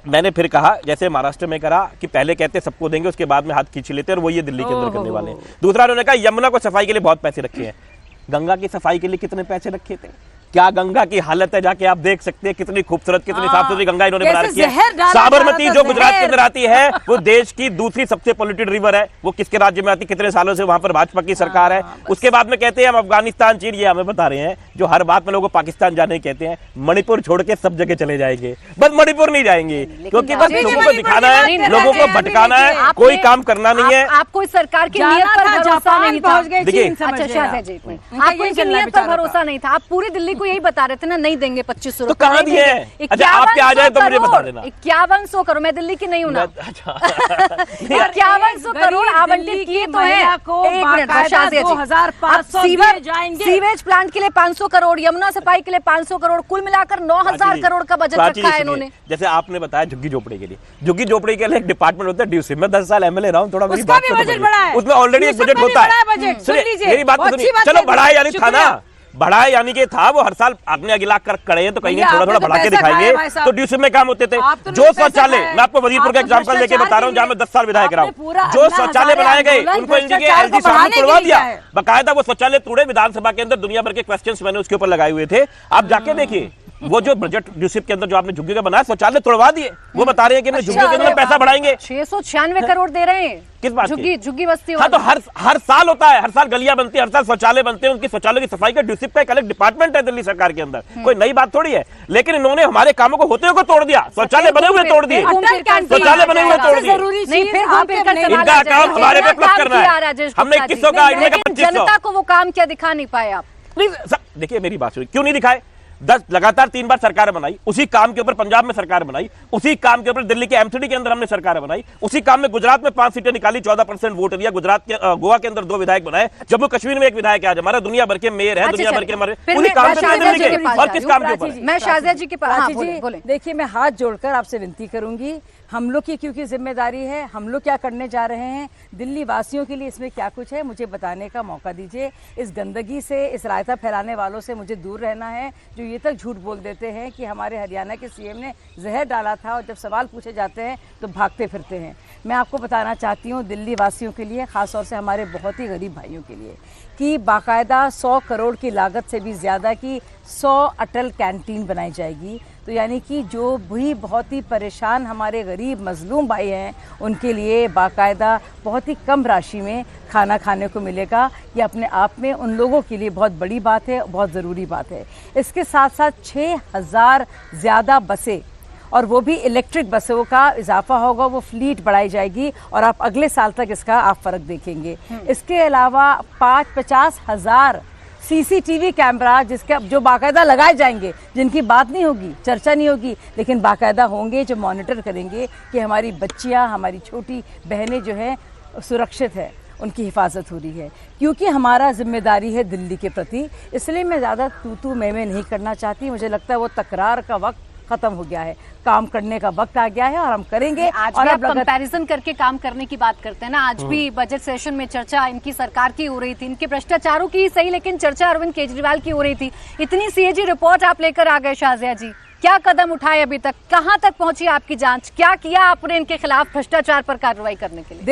मैंने फिर कहा, जैसे महाराष्ट्र में करा कि पहले कहते सबको देंगे, उसके बाद में हाथ खींच लेते, और वो ये दिल्ली के अंदर करने वाले हैं। दूसरा उन्होंने कहा यमुना को सफाई के लिए बहुत पैसे रखे हैं, गंगा की सफाई के लिए कितने पैसे रखे थे? क्या गंगा की हालत है, जाके आप देख सकते हैं, कितनी खूबसूरत कितनी साफ सुथरी गंगा इन्होंने बना रखी है। साबरमती जो गुजरात के अंदर आती है, वो देश की दूसरी सबसे पॉल्यूटेड रिवर है, वो किसके राज्य में आती है? कितने सालों से वहां पर भाजपा की सरकार है। उसके बाद में कहते हैं हम अफगानिस्तान चीन, ये हमें बता रहे हैं, जो हर बात में लोगों को पाकिस्तान जाने कहते हैं, मणिपुर छोड़ के सब जगह चले जाएंगे, बस मणिपुर नहीं जाएंगे, क्योंकि बस लोगों को दिखाना है, लोगों को भटकाना है, कोई काम करना नहीं है। आपको इस सरकार की नीयत पर भरोसा नहीं था। देखिए, आपको इनकी नीयत पर भरोसा नहीं था, आप पूरी दिल्ली को यही बता रहे थे ना, नहीं देंगे 2500 तो कहाँ दिए हैं? अच्छा आपके आ जाए तो मुझे बता देना। 5100 करोड़, मैं दिल्ली की नहीं हूं ना। 5100 करोड़ आवंटित किए तो है। एक मिनट, शाजिया जी, सीवेज प्लांट के लिए 500 करोड़, यमुना सफाई के लिए 500 करोड़, कुल मिलाकर 9000 करोड़ का बजट रखा है इन्होंने। जैसे आपने बताया झुग्गी झोपड़ी के लिए, झुग्गी झोपड़ी के लिए एक डिपार्टमेंट होता है ड्यूसिप। मैं 10 साल एमएलए रहा हूँ, थोड़ा मेरी बात तो उसमें ऑलरेडी एक बजट होता है। मेरी बात तो सुनिए, चलो बढ़ाए यानी था ना, बढ़ाए यानी कि था, वो हर साल आपने अगिला कर करे हैं, तो कहीं थोड़ा थोड़ा बढ़ा के दिखाएंगे, तो ड्यूसिप में काम होते थे। जो शौचालय, मैं आपको वजीरपुर का एग्जांपल लेके बता रहा हूँ, जहां मैं 10 साल विधायक रहा हूँ, जो शौचालय बनाए गए उनको एलजी साहब ने तोड़वा दिया, बकायदा वो शौचालय तोड़े। विधानसभा के अंदर दुनिया भर के क्वेश्चंस मैंने उसके ऊपर लगाए हुए थे, आप जाके देखिए। वो जो बजट ड्यूसिप के अंदर जो आपने झुग्गी का बनाया, शौचालय तोड़वा दिए। वो बता रहे हैं कि झुग्गी के अंदर पैसा बढ़ाएंगे। 696 करोड़ दे रहे हैं किस बात झुग्गी बस्ती। हाँ, तो हर साल होता है, हर साल गलियां बनती है, हर साल शौचालय बनते हैं, उनकी शौचालय की सफाई का ड्यूसिप का एक अलग डिपार्टमेंट है दिल्ली सरकार के अंदर, कोई नई बात थोड़ी है। लेकिन इन्होंने हमारे कामों को होते हुए तोड़ दिया, शौचालय बने हुए तोड़ दिए, शौचालय बने हुए तोड़ दिए। इनका काम हमारे पे प्लस करना है। हमने 2100 का, इन्होंने कहा 2500। जनता को वो काम क्या दिखा नहीं पाए आप? प्लीज देखिए मेरी बात सुनिए, क्यों नहीं दिखाए? 10 लगातार 3 बार सरकार बनाई, उसी काम के ऊपर पंजाब में सरकार बनाई, उसी काम के ऊपर दिल्ली के एमसीडी के अंदर हमने सरकार बनाई, उसी काम में गुजरात में 5 सीटें निकाली, 14% वोट दिया, गुजरात के गोवा के अंदर 2 विधायक बनाए, जम्मू कश्मीर में 1 विधायक है, आज हमारा दुनिया भर के मेयर है, दुनिया भर के हमारे पूरी काम दिल्ली के। और किस काम के ऊपर? मैं शाजिया जी के पास। देखिए, मैं हाथ जोड़कर आपसे विनती करूंगी, हम लोग की क्योंकि जिम्मेदारी है, हम लोग क्या करने जा रहे हैं, दिल्ली वासियों के लिए इसमें क्या कुछ है, मुझे बताने का मौका दीजिए। इस गंदगी से, इस रायता फैलाने वालों से मुझे दूर रहना है, जो ये तक झूठ बोल देते हैं कि हमारे हरियाणा के सीएम ने जहर डाला था, और जब सवाल पूछे जाते हैं तो भागते फिरते हैं। मैं आपको बताना चाहती हूँ दिल्ली वासियों के लिए, खासतौर से हमारे बहुत ही गरीब भाइयों के लिए, कि बाकायदा 100 करोड़ की लागत से भी ज़्यादा की 100 अटल कैंटीन बनाई जाएगी। तो यानी कि जो भी बहुत ही परेशान हमारे गरीब मजलूम भाई हैं, उनके लिए बाकायदा बहुत ही कम राशि में खाना खाने को मिलेगा। ये अपने आप में उन लोगों के लिए बहुत बड़ी बात है, बहुत ज़रूरी बात है। इसके साथ साथ 6000 ज़्यादा बसें, और वो भी इलेक्ट्रिक बसों का इजाफा होगा, वो फ्लीट बढ़ाई जाएगी, और आप अगले साल तक इसका आप फ़र्क देखेंगे। इसके अलावा 50,000 सीसीटीवी कैमरा, जिसके जो बाकायदा लगाए जाएंगे, जिनकी बात नहीं होगी, चर्चा नहीं होगी, लेकिन बाकायदा होंगे, जो मॉनिटर करेंगे कि हमारी बच्चियां, हमारी छोटी बहनें जो हैं सुरक्षित है, उनकी हिफाजत हो रही है। क्योंकि हमारा जिम्मेदारी है दिल्ली के प्रति, इसलिए मैं ज़्यादा तू मैं नहीं करना चाहती। मुझे लगता है वो तकरार का वक्त खत्म हो गया है, काम करने का वक्त आ गया है, और हम करेंगे। आज भी आप कंपैरिजन करके काम करने की बात करते हैं ना। आज भी बजट सेशन में चर्चा इनकी सरकार की हो रही थी, इनके भ्रष्टाचारों की ही सही, लेकिन चर्चा अरविंद केजरीवाल की हो रही थी। इतनी सीएजी रिपोर्ट आप लेकर आ गए शाजिया जी, क्या कदम उठाए अभी तक? कहां तक पहुंची आपकी जांच? क्या किया आपने इनके खिलाफ भ्रष्टाचार पर कार्रवाई करने के लिए?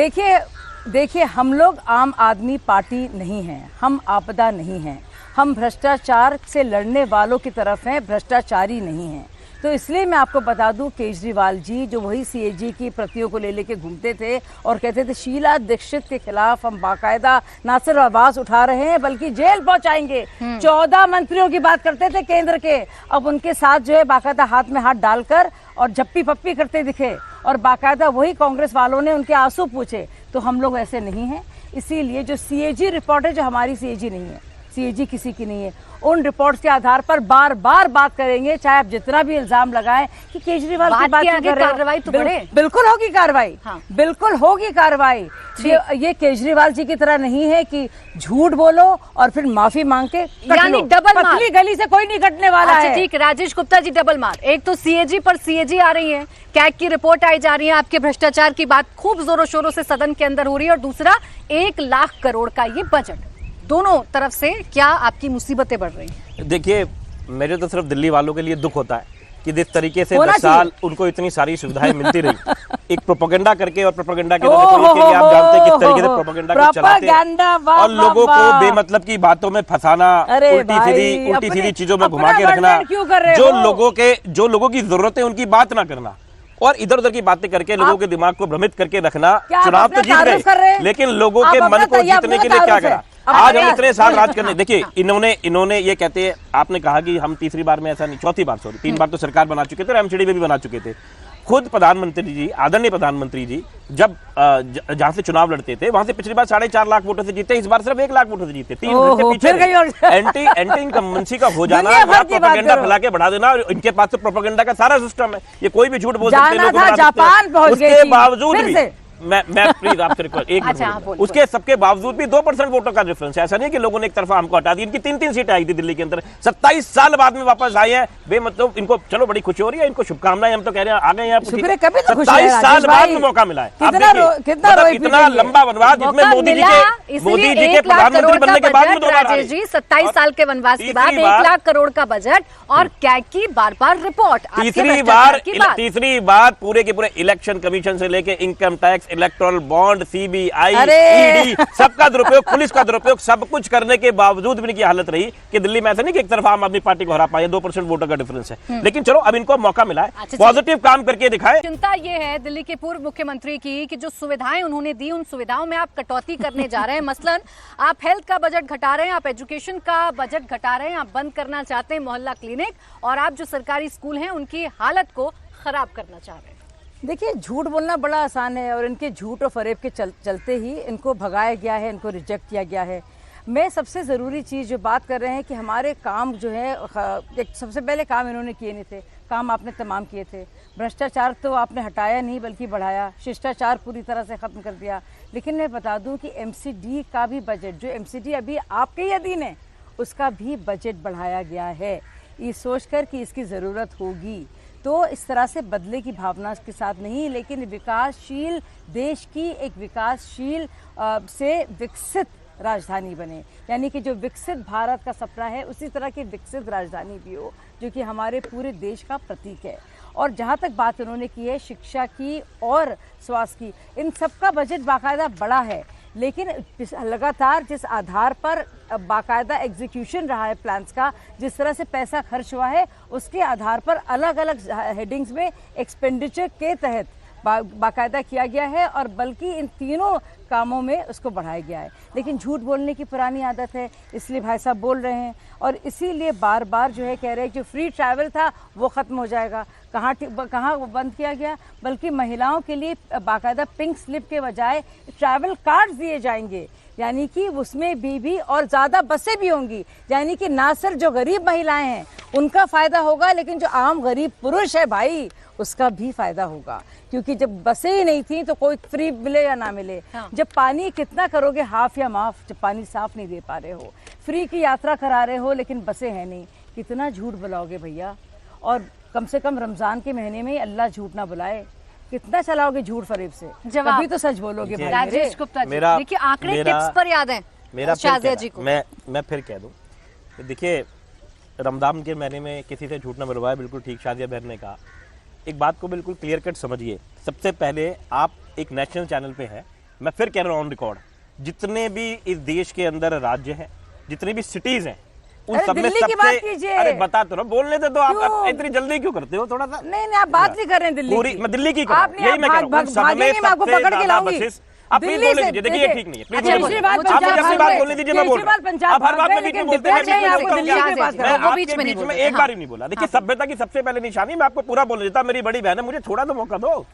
देखिए, हम लोग आम आदमी पार्टी नहीं हैं, हम आपदा नहीं हैं, हम भ्रष्टाचार से लड़ने वालों की तरफ हैं, भ्रष्टाचारी नहीं हैं। तो तो इसलिए मैं आपको बता दूं, केजरीवाल जी जो वही सीएजी की प्रतियों को ले लेके घूमते थे और कहते थे शीला दीक्षित के खिलाफ हम बाकायदा ना सिर्फ आवाज उठा रहे हैं बल्कि जेल पहुंचाएंगे। 14 मंत्रियों की बात करते थे केंद्र के, अब उनके साथ जो है बाकायदा हाथ में हाथ डालकर और झप्पी पप्पी करते दिखे और बाकायदा वही कांग्रेस वालों ने उनके आंसू पूछे। तो हम लोग ऐसे नहीं हैं, इसीलिए जो सीएजी रिपोर्ट है, जो हमारी सीएजी नहीं है, सीएजी किसी की नहीं है, उन रिपोर्ट्स के आधार पर बार बार बात करेंगे, चाहे आप जितना भी इल्जाम लगाएं कि केजरीवाल की बात क्यों कर रहे हैं। कार्रवाई तो बढ़े। बिल्कुल होगी कार्रवाई, हाँ। बिल्कुल होगी कार्रवाई। ये केजरीवाल जी की तरह नहीं है कि झूठ बोलो और फिर माफी मांग के यानी डबल मार। पतली गली से कोई नहीं कटने वाला है। ठीक, राजेश गुप्ता जी डबल मार। एक तो सीएजी पर सीएजी आ रही है, कैग की रिपोर्ट आई जा रही है, आपके भ्रष्टाचार की बात खूब जोरों शोरों से सदन के अंदर हो रही है, और दूसरा 1 लाख करोड़ का ये बजट। दोनों तरफ से क्या आपकी मुसीबतें बढ़ रही हैं? देखिए, मेरे तो सिर्फ दिल्ली वालों के लिए दुख होता है कि जिस तरीके से होना 10 साल उनको इतनी सारी सुविधाएं मिलती रही, एक प्रोपेगेंडा करके, और प्रोपेगेंडा के लिए आप जानते हैं किस तरीके से प्रोपेगेंडा को चलाते हैं और लोगों को बेमतलब की बातों में फंसाना, उल्टी सीधी चीजों में घुमा के रखना, जो लोगों की जरूरत है उनकी बात ना करना और इधर उधर की बातें करके लोगों के दिमाग को भ्रमित करके रखना। चुनाव तो जीत गए, लेकिन लोगों के मन को जीतने के लिए क्या करा? आज हम इतने साल राज करने, देखिए इन्होंने ये कहते हैं, आपने कहा कि हम तीसरी बार में ऐसा नहीं, चौथी बार, सॉरी, 3 बार तो सरकार बना चुके थे और एमसीडी में भी बना चुके थे। खुद प्रधानमंत्री जी, आदरणीय प्रधानमंत्री जी, जब जहां से चुनाव लड़ते थे वहां से पिछली बार 4.5 लाख वोटों से जीते, इस बार सिर्फ 1 लाख वोटों से जीते। 3 पीछे एंटी इनकम्बेंसी का हो जाना, प्रोपेगेंडा फैला के बढ़ा देना, और इनके पास तो प्रोपेगेंडा का सारा सिस्टम है, ये कोई भी झूठ बोल सकते हैं। उसके बावजूद भी मैं प्लीज आपसे रिक्वेस्ट, एक मिनट, उसके सबके बावजूद भी 2% वोटों का डिफरेंस है। ऐसा नहीं कि लोगों ने एक तरफा हमको हटा दी, इनकी 3 सीटें आई थी दिल्ली के अंदर, 27 साल बाद में वापस आए हैं। बेमतलब इनको चलो बड़ी खुशी हो रही है, इनको शुभकामनाएं, हम तो कह रहे हैं आ गए हैं, 27 साल बाद में मौका मिला है। कितना लंबा वनवास, जिसमें मोदी जी के प्रधानमंत्री बनने के बाद में 27 साल के वनवास के बाद 1 लाख करोड़ का बजट और कैग की बार-बार रिपोर्ट, तीसरी बार पूरे के पूरे इलेक्शन कमीशन से लेके income tax, electoral bond, CBI, ED, सबका दुरुपयोग, पुलिस का दुरुपयोग, सब कुछ करने के बावजूद भी इनकी हालत रही कि दिल्ली में ऐसा नहीं कि एक तरफ आम आदमी पार्टी को हरा पाए, 2% वोटों का डिफरेंस है। लेकिन चलो अब इनको मौका मिला है, पॉजिटिव काम करके दिखाए। चिंता ये है दिल्ली के पूर्व मुख्यमंत्री की कि जो सुविधाएं उन्होंने दी, उन सुविधाओं में आप कटौती करने जा रहे हैं। मसलन आप हेल्थ का बजट घटा रहे हैं, आप एजुकेशन का बजट घटा रहे हैं, आप बंद करना चाहते हैं मोहल्ला क्लिनिक, और आप जो सरकारी स्कूल हैं उनकी हालत को खराब करना चाह रहे हैं। देखिए, झूठ बोलना बड़ा आसान है और इनके झूठ और फरेब के चलते ही इनको भगाया गया है, इनको रिजेक्ट किया गया है। मैं सबसे ज़रूरी चीज़ जो बात कर रहे हैं कि हमारे काम जो है, एक सबसे पहले काम इन्होंने किए नहीं थे, काम आपने तमाम किए थे। भ्रष्टाचार तो आपने हटाया नहीं बल्कि बढ़ाया, शिष्टाचार पूरी तरह से ख़त्म कर दिया। लेकिन मैं बता दूं कि एमसीडी का भी बजट, जो एमसीडी अभी आपके ही अधीन है, उसका भी बजट बढ़ाया गया है, ये सोचकर कि इसकी ज़रूरत होगी। तो इस तरह से बदले की भावना के साथ नहीं, लेकिन विकासशील देश की एक विकासशील से विकसित राजधानी बने, यानी कि जो विकसित भारत का सपना है उसी तरह की विकसित राजधानी भी हो, जो कि हमारे पूरे देश का प्रतीक है। और जहाँ तक बात उन्होंने की है शिक्षा की और स्वास्थ्य की, इन सब का बजट बाकायदा बड़ा है, लेकिन लगातार जिस आधार पर बाकायदा एग्जीक्यूशन रहा है प्लान्स का, जिस तरह से पैसा खर्च हुआ है, उसके आधार पर अलग अलग हेडिंग्स में एक्सपेंडिचर के तहत बाकायदा किया गया है, और बल्कि इन तीनों कामों में उसको बढ़ाया गया है। लेकिन झूठ बोलने की पुरानी आदत है, इसलिए भाई साहब बोल रहे हैं, और इसीलिए बार बार जो है कह रहे हैं कि जो फ्री ट्रैवल था वो ख़त्म हो जाएगा। कहाँ वो बंद किया गया, बल्कि महिलाओं के लिए बाकायदा पिंक स्लिप के बजाय ट्रैवल कार्ड्स दिए जाएंगे, यानी कि उसमें भी और ज़्यादा बसें भी होंगी, यानी कि ना सिर्फ जो गरीब महिलाएं हैं उनका फ़ायदा होगा, लेकिन जो आम गरीब पुरुष है भाई उसका भी फ़ायदा होगा, क्योंकि जब बसें ही नहीं थी तो कोई फ्री मिले या ना मिले। हाँ। जब पानी कितना करोगे हाफ या माफ, जब पानी साफ नहीं दे पा रहे हो, फ्री की यात्रा करा रहे हो लेकिन बसें हैं नहीं, कितना झूठ बुलाओगे भैया। और कम से कम रमज़ान के महीने में अल्लाह झूठ ना बुलाए, कितना चलाओगे झूठ फरेब से, कभी तो सच बोलोगे भाई। राजेश गुप्ता जी, देखिए आंकड़े टिप्स पर याद है मेरा शाजिया जी को। मैं फिर कह दूं, देखिए रमजान के महीने में किसी से झूठ ना बुलवाया, बिल्कुल ठीक शाजिया बहन ने कहा। एक बात को बिल्कुल क्लियर कट समझिए, सबसे पहले आप एक नेशनल चैनल पे है, मैं फिर कह रहा हूँ ऑन रिकॉर्ड, जितने भी इस देश के अंदर राज्य हैं, जितने भी सिटीज़ हैं, उन अरे सब में दिल्ली की बात सबसे कीजिए। अरे बता तो रहा, बोलने दे तो आप क्यों? इतनी जल्दी क्यों करते हो थोड़ा सा? नहीं आप बात नहीं कर रहे हैं दिल्ली पूरी की। मैं दिल्ली की कर रहा हूं, आपने यही मैं कह रहा हूं, उन सब में भागेंगे, मैं आपको सबसे पकड़ के ज्यादा लाऊंगी। बसेस आप प्लीज दिल्ली बोलने से- दीजिए, देखिए ये ठीक नहीं है, प्लीज अच्छा, बोलने मुझे दीजिए। बात आप पंजाब मुझे अपनी भाग बात गए। बोलने दीजिए, मैं बोल रहा हूं। केजरीवाल आप हर बात में बीच लेकिन में बोलते हैं, मैं बीच में आपको बोलता हूं दिल्ली क्या? की बात मैं करो। वो आपके बीच में नहीं बीच में बोलते, एक हाँ। बार ही नहीं बोला। देखिए सभ्यता की सबसे पहले निशानी मैं आपको पूरा बोलने देता, मेरी बड़ी बहन है, मुझे थोड़ा तो मौका दो।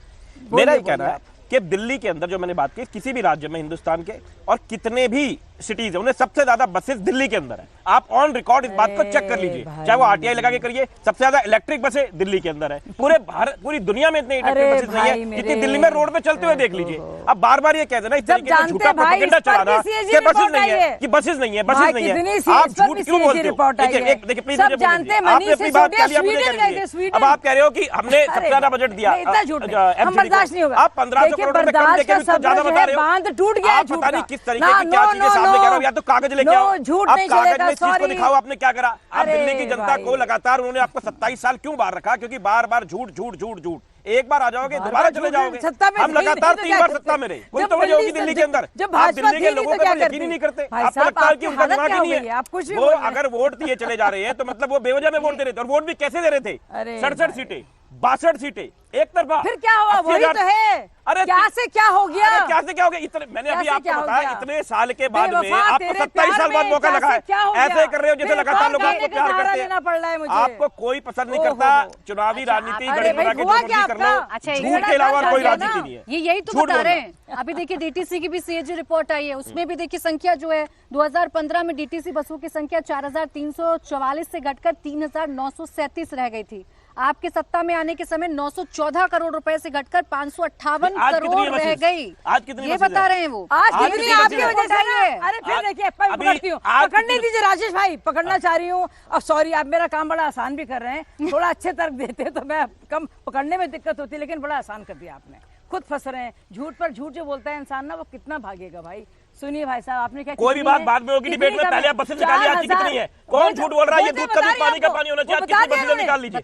मेरा ये कहना है कि दिल्ली के अंदर जो मैंने बात की, किसी भी राज्य में हिंदुस्तान के और कितने भी सिटीज है उन्हें सबसे ज्यादा बसेस दिल्ली के अंदर है। आप ऑन रिकॉर्ड इस बात को चेक कर लीजिए, चाहे वो आरटीआई लगा के करिए, सबसे ज्यादा इलेक्ट्रिक बसें दिल्ली के अंदर है। पूरे भारत पूरी दुनिया में इतनी इलेक्ट्रिक अरे बसेस नहीं भाई है जितनी दिल्ली में रोड पे चलते हुए देख लीजिए। अब बार बार ये कह देना इस जब तरीके से जानते झूठा भाई, प्रोपेगेंडा इस पर चलाना भी CAG कि बसेस रिपोर्ट नहीं आई है, है। कि बसेस नहीं है, भाई, बसेस नहीं कितनी है। सी- आप इस पर झूठ भी क्यों CAG बोलते हो? रिपोर्ट आई देखिए है। देखिए प्लीज सब मुझे बोलने जानते दीजिए। हैं, आपने मनीष अपनी बात सिसोदिया कह ली, आप मुझे स्वीडन कह गए थे, लीजिए। स्वीडन। अब आप कह रहे हो कि हमने सबसे ज्यादा बजट दिया। नहीं, इतना झूठ नहीं। हम MCD को। बर्दाश्त नहीं होगा। आप 1500 देखिए, करोड़ रुपए कम बर्दाश्त देके का भी इससे ज्यादा शब्द बता है, रहे हो। बांध टूट गया है आप झूठ पता का। नहीं किस तरीके ना, की क्या नो, चीजें नो, सामने नो। कह रहे हो, या तो कागज लेके नो, आओ। झूठ आप नहीं कागज चलेगा, में इस चीज को sorry। दिखाओ, आपने क्या करा। आप अरे दिल्ली की जनता भाई। को लगातार उन्होंने आपको 27 साल क्यों बाहर रखा? क्योंकि बार बार झूठ झूठ झूठ झूठ। एक बार आ जाओगे दोबारा चले जाओगे। सत्ता में हम नहीं, लगातार तो 3 क्या बार करते? सत्ता में रहे, कोई जब तो वजह होगी दिल्ली दिल्ली से- के अंदर। जब आप भाजपा दिल्ली के थी लोगों तो पे क्या तो यकीन करती? ही नहीं करते। भाई आपको साहब, लगता है कि आपकी उनका हालत दिमाग क्या ही हो नहीं गई है? आप कुछ भी है। बोल वो रहे हैं। अगर वोट दिए चले जा रहे हैं तो मतलब वो बेवजह में वोट दे रहे थे, और वोट भी कैसे दे रहे थे? अरे 67 सीटें, 62 सीटें एक तरफा। फिर क्या हुआ? 80,000 वही तो है। अरे क्या से क्या हो गया? अरे क्या से क्या हो गया? इतने मैंने अभी क्या से आपको क्या हो बताया, गया? इतने साल के बाद में बेवफा, आपको तेरे 27 साल प्यार बाद में मौका क्या लगा से है। क्या हो गया? ऐसे कर रहे हो जैसे बेवफा लगातार लोग कहने आपको का प्यार सहारा करते लेना पड़ रहा है हैं। मुझे। आपको कोई पसंद नहीं ओहो। करता। चुनावी अच्छा, राजनीति आप- गली अरे बना के हुआ जो क्या मर्जी कर लो, आपका? अच्छा, झूठ के अलावा कोई राजनीति नहीं है। ये यही तो झूठ बता बोलना। रहे हैं। अभी देखिए डीटीसी की भी सीएजी रिपोर्ट आई है, उसमें भी देखिए संख्या जो है 2015 में डीटीसी बसों की संख्या 4344 से घटकर 3937 रह गई थी। आपके सत्ता में आने के समय 914 करोड़ रुपए से घटकर 558 आज कितनी करोड़ है रह बसेस? गई। आज कितनी ये बसेस बता है? रहे हैं वो। आज आज कितनी कितनी आपकी बसेस वजह से है? ना? अरे फिर आज- देखिए, अभी पकड़ती हूँ, आज पकड़ने कितनी- दीजिए राजेश भाई, पकड़ना चाह रही हूँ। अब सॉरी, आप मेरा काम बड़ा आसान भी कर रहे हैं, थोड़ा अच्छे तर्क देते तो मैं कम पकड़ने में दिक्कत होती, लेकिन बड़ा आसान कर दिया आपने। खुद फंस रहे हैं झूठ पर। झूठ जो बोलता है इंसान ना, वो कितना भागेगा भाई। सुनिए भाई साहब, आपने क्या कोई भी बात बाद में होगी डिबेट में, पहले आप बसेस निकालिए आज की कितनी है। कौन झूठ बोल रहा है? ये दूध का दूध पानी का पानी होना चाहिए। आज कितनी बसेस निकाल लीजिए,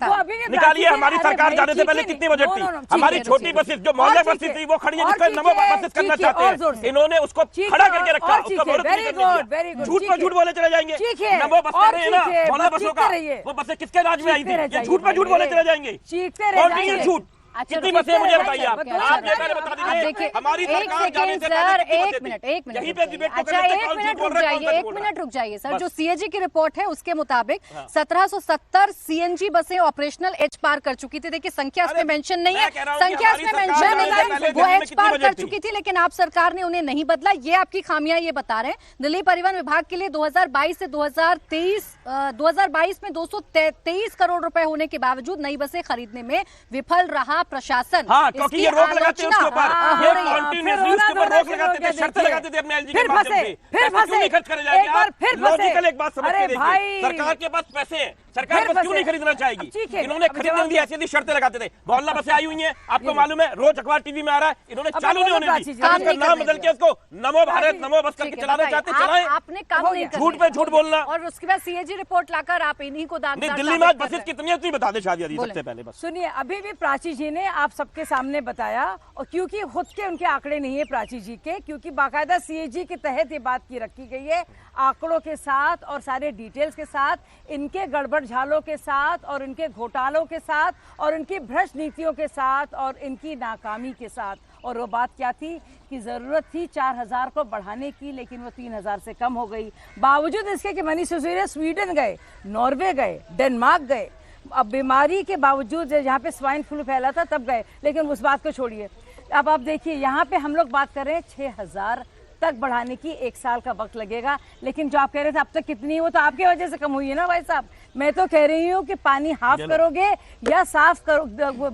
निकालिए। हमारी सरकार जाने से पहले कितनी बजट थी? हमारी छोटी बसेस जो मोहल्ला बसेस थी वो खड़ी है, जिसका नंबर बसेस करना चाहते हैं, इन्होंने उसको खड़ा करके रखा। उसका बहुत वेरी गुड, वेरी गुड। झूठ पर झूठ बोले चले जाएंगे। नंबर बस कर रहे हैं ना मोहल्ला बसों का, वो बसें किसके राज में आई थी? ये झूठ पर झूठ बोले चले जाएंगे। चीखते कौन रह सी है जाइए। झूठ? अच्छा, कितनी रुकिए, बसें मुझे रुकिए, बताइए आप। रुकिए, आप ये रुकिए, पहले बता आप देखिए, दीजिए हमारी एक सरकार सेकेंड जाने से सर, पहले कितनी एक बसें मिनट, थी? एक मिनट यहीं पे डिबेट को अच्छा, करने से एक कौन मिनट झूठ बोल रुक रहा है, कौन जाइए, सच एक बोल रहा है? मिनट रुक जाइए सर। बस। जो सीएजी की रिपोर्ट है उसके मुताबिक 1770 सीएनजी बसें ऑपरेशनल एज पार कर चुकी थी। देखिए संख्या इसमें अरे, मेंशन नहीं है, मैं कह रहा हूं कि संख्या हमारी इसमें सरकार मेंशन जाने से नहीं पहले है, वो दिल्ली में एज कितनी पार बजट कर थी? चुकी थी, लेकिन आप सरकार ने उन्हें नहीं बदला। ये आपकी खामियां ये बता रहे हैं। दिल्ली परिवहन विभाग के लिए 2022 से 2022 में 223 करोड़ रुपए होने के बावजूद नई बसें खरीदने में विफल रहा प्रशासन। हाँ, क्योंकि इसकी ये रोक लगाते हैं उसके ऊपर। आलोचना ये हो रही है। कॉन्टिन्यूअसली उसके ऊपर रोक लगाते थे, शर्तें लगाते थे अपने एलजी के फिर माध्यम फंसे, से। फिर पैसे क्यों नहीं फंसे। खर्च करे जाएंगे? एक बार आप फिर फंसे। लॉजिकल एक बात समझ अरे के देखिए, भाई। सरकार के पास पैसे हैं, सरकार फिर बस क्यों फंसे। नहीं खरीदना चाहेगी? ठीक है, इन्होंने अब खरीदने जवाब दी, ऐसी शर्तें लगाते थे। मोहल्ला बसें आई हुई हैं, आपको मालूम है, रोज अखबार टीवी में आ रहा है, इन्होंने अब चालू नहीं बोलो होने दी। प्राची जी, अब काम इसका नहीं नाम करने बदल के दिया। इसको नमो भारत नमो बस ठीक करके है, चलाना बताइए। चाहते चलाएं। आपने काम हो नहीं गया। करने झूठ पे दिया। झूठ बोलना। और उसके बाद सीएजी रिपोर्ट लाकर आप इन्हीं को दाग नहीं, दिल्ली में आज बसेस कितनी है तो बता दे शायद बोले। सबसे पहले बस। सुनिए, अभी भी प्राची जी ने आप सबके सामने बताया, और क्योंकि खुद के उनके आंकड़े नहीं है प्राची जी के, क्योंकि बाकायदा सीएजी के तहत ये बात की रखी गई है, आंकड़ों के साथ और सारे डिटेल्स के साथ, इनके गड़बड़ झालों के साथ और इनके घोटालों के साथ और इनकी भ्रष्ट नीतियों के साथ और इनकी नाकामी के साथ। और वो बात क्या थी कि ज़रूरत थी 4000 को बढ़ाने की, लेकिन वो 3000 से कम हो गई। बावजूद इसके कि मनीष सिसोदिया स्वीडन गए, नॉर्वे गए, डेनमार्क गए, अब बीमारी के बावजूद जहाँ पे स्वाइन फ्लू फैला था तब गए, लेकिन उस बात को छोड़िए। अब आप देखिए, यहाँ पे हम लोग बात कर रहे हैं 6000 तक बढ़ाने की, 1 साल का वक्त लगेगा। लेकिन जो आप कह रहे थे अब तक कितनी है, वो तो आपकी वजह से कम हुई है ना भाई साहब। मैं तो कह रही हूँ कि पानी हाफ करोगे या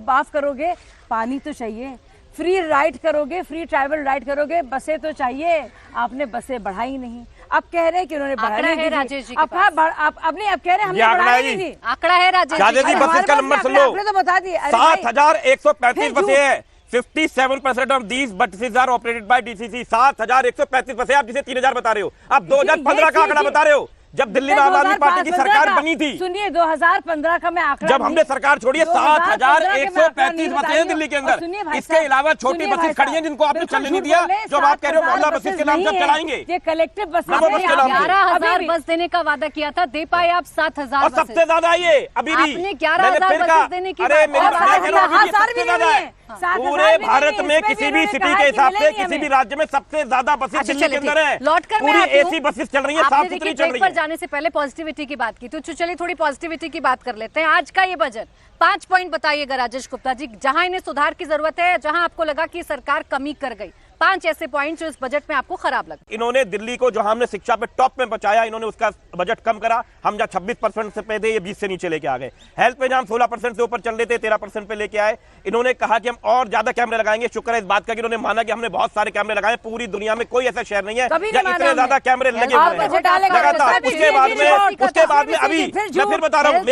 माफ करोगे, पानी तो चाहिए। फ्री राइड करोगे, फ्री ट्रैवल राइड करोगे, बसें तो चाहिए। आपने बसें बढ़ाई नहीं। अब कह रहे हैं कि उन्होंने बढ़ाई है नहीं राजेश जी दी। के पास। अब नहीं, अब कह रहे हैं हमने ये आंकड़ा बढ़ाई है नहीं जी। दी। आंकड़ा है राजेश शादी जी। दी बसेस का नंबर सुन लो, आपने तो बता दिए। अरे भाई, 7135 फिर बसें हैं। 57% of these buses are operated by DCC. 7135 बसें, आप जिसे 3000 बता रहे हो, आप 2015 का आंकड़ा बता रहे हो। जब दिल्ली में आम आदमी पार्टी की सरकार बनी थी। सुनिए 2015 का मैं आंकड़ा जब हमने सरकार छोड़ी है 7,135 बसें हैं दिल्ली के अंदर। इसके अलावा छोटी बसें खड़ी हैं जिनको आपने चलने नहीं दिया, जो आप कह रहे हो मोहल्ला बसें के नाम से चलाएंगे। ये कलेक्टिव बस 11,000 बस देने का वादा किया था, दे पाए आप 7,000 और सबसे ज्यादा ये अभी भी आपने 11,000 बसें देने की अरे मेरी बात- बात सबसे ज्यादा है पूरे भारत में किसी भी सिटी के हिसाब से किसी भी राज्य में सबसे ज्यादा बसें अच्छा, दिल्ली के चलिए, अंदर है। लौट कर मैं पूरी आती हूँ। एसी बसेस चल रही है, आपने साफ देखिए सुथरी चल ब्रेक रही पर है। जाने से पहले पॉजिटिविटी की बात की, तो चलिए थोड़ी पॉजिटिविटी की बात कर लेते हैं। आज का ये बजट 5 पॉइंट बताइएगा राजेश गुप्ता जी, जहां इन्हें सुधार की जरूरत है, जहां आपको लगा कि सरकार कमी कर गई। 5 ऐसे पॉइंट जो इस बजट में आपको खराब लगे। इन्होंने दिल्ली को जो हमने शिक्षा पे टॉप में बचाया, इन्होंने उसका बजट कम करा। हम जहाँ 26% से पे थे, ये 20 से नीचे लेके आ गए। हेल्थ पे जहाँ हम 16% से ऊपर चल रहे थे, 13% पे लेके आए। इन्होंने कहा कि हम और ज्यादा कैमरे लगाएंगे। शुक्र है इस बात का कि इन्होंने माना कि हमने बहुत सारे कैमरे लगाए। पूरी दुनिया में कोई ऐसा शहर नहीं है जहाँ इतने ज्यादा कैमरे लगे हुए हैं लगातार। उसके बाद में अभी मैं फिर बता रहा हूँ,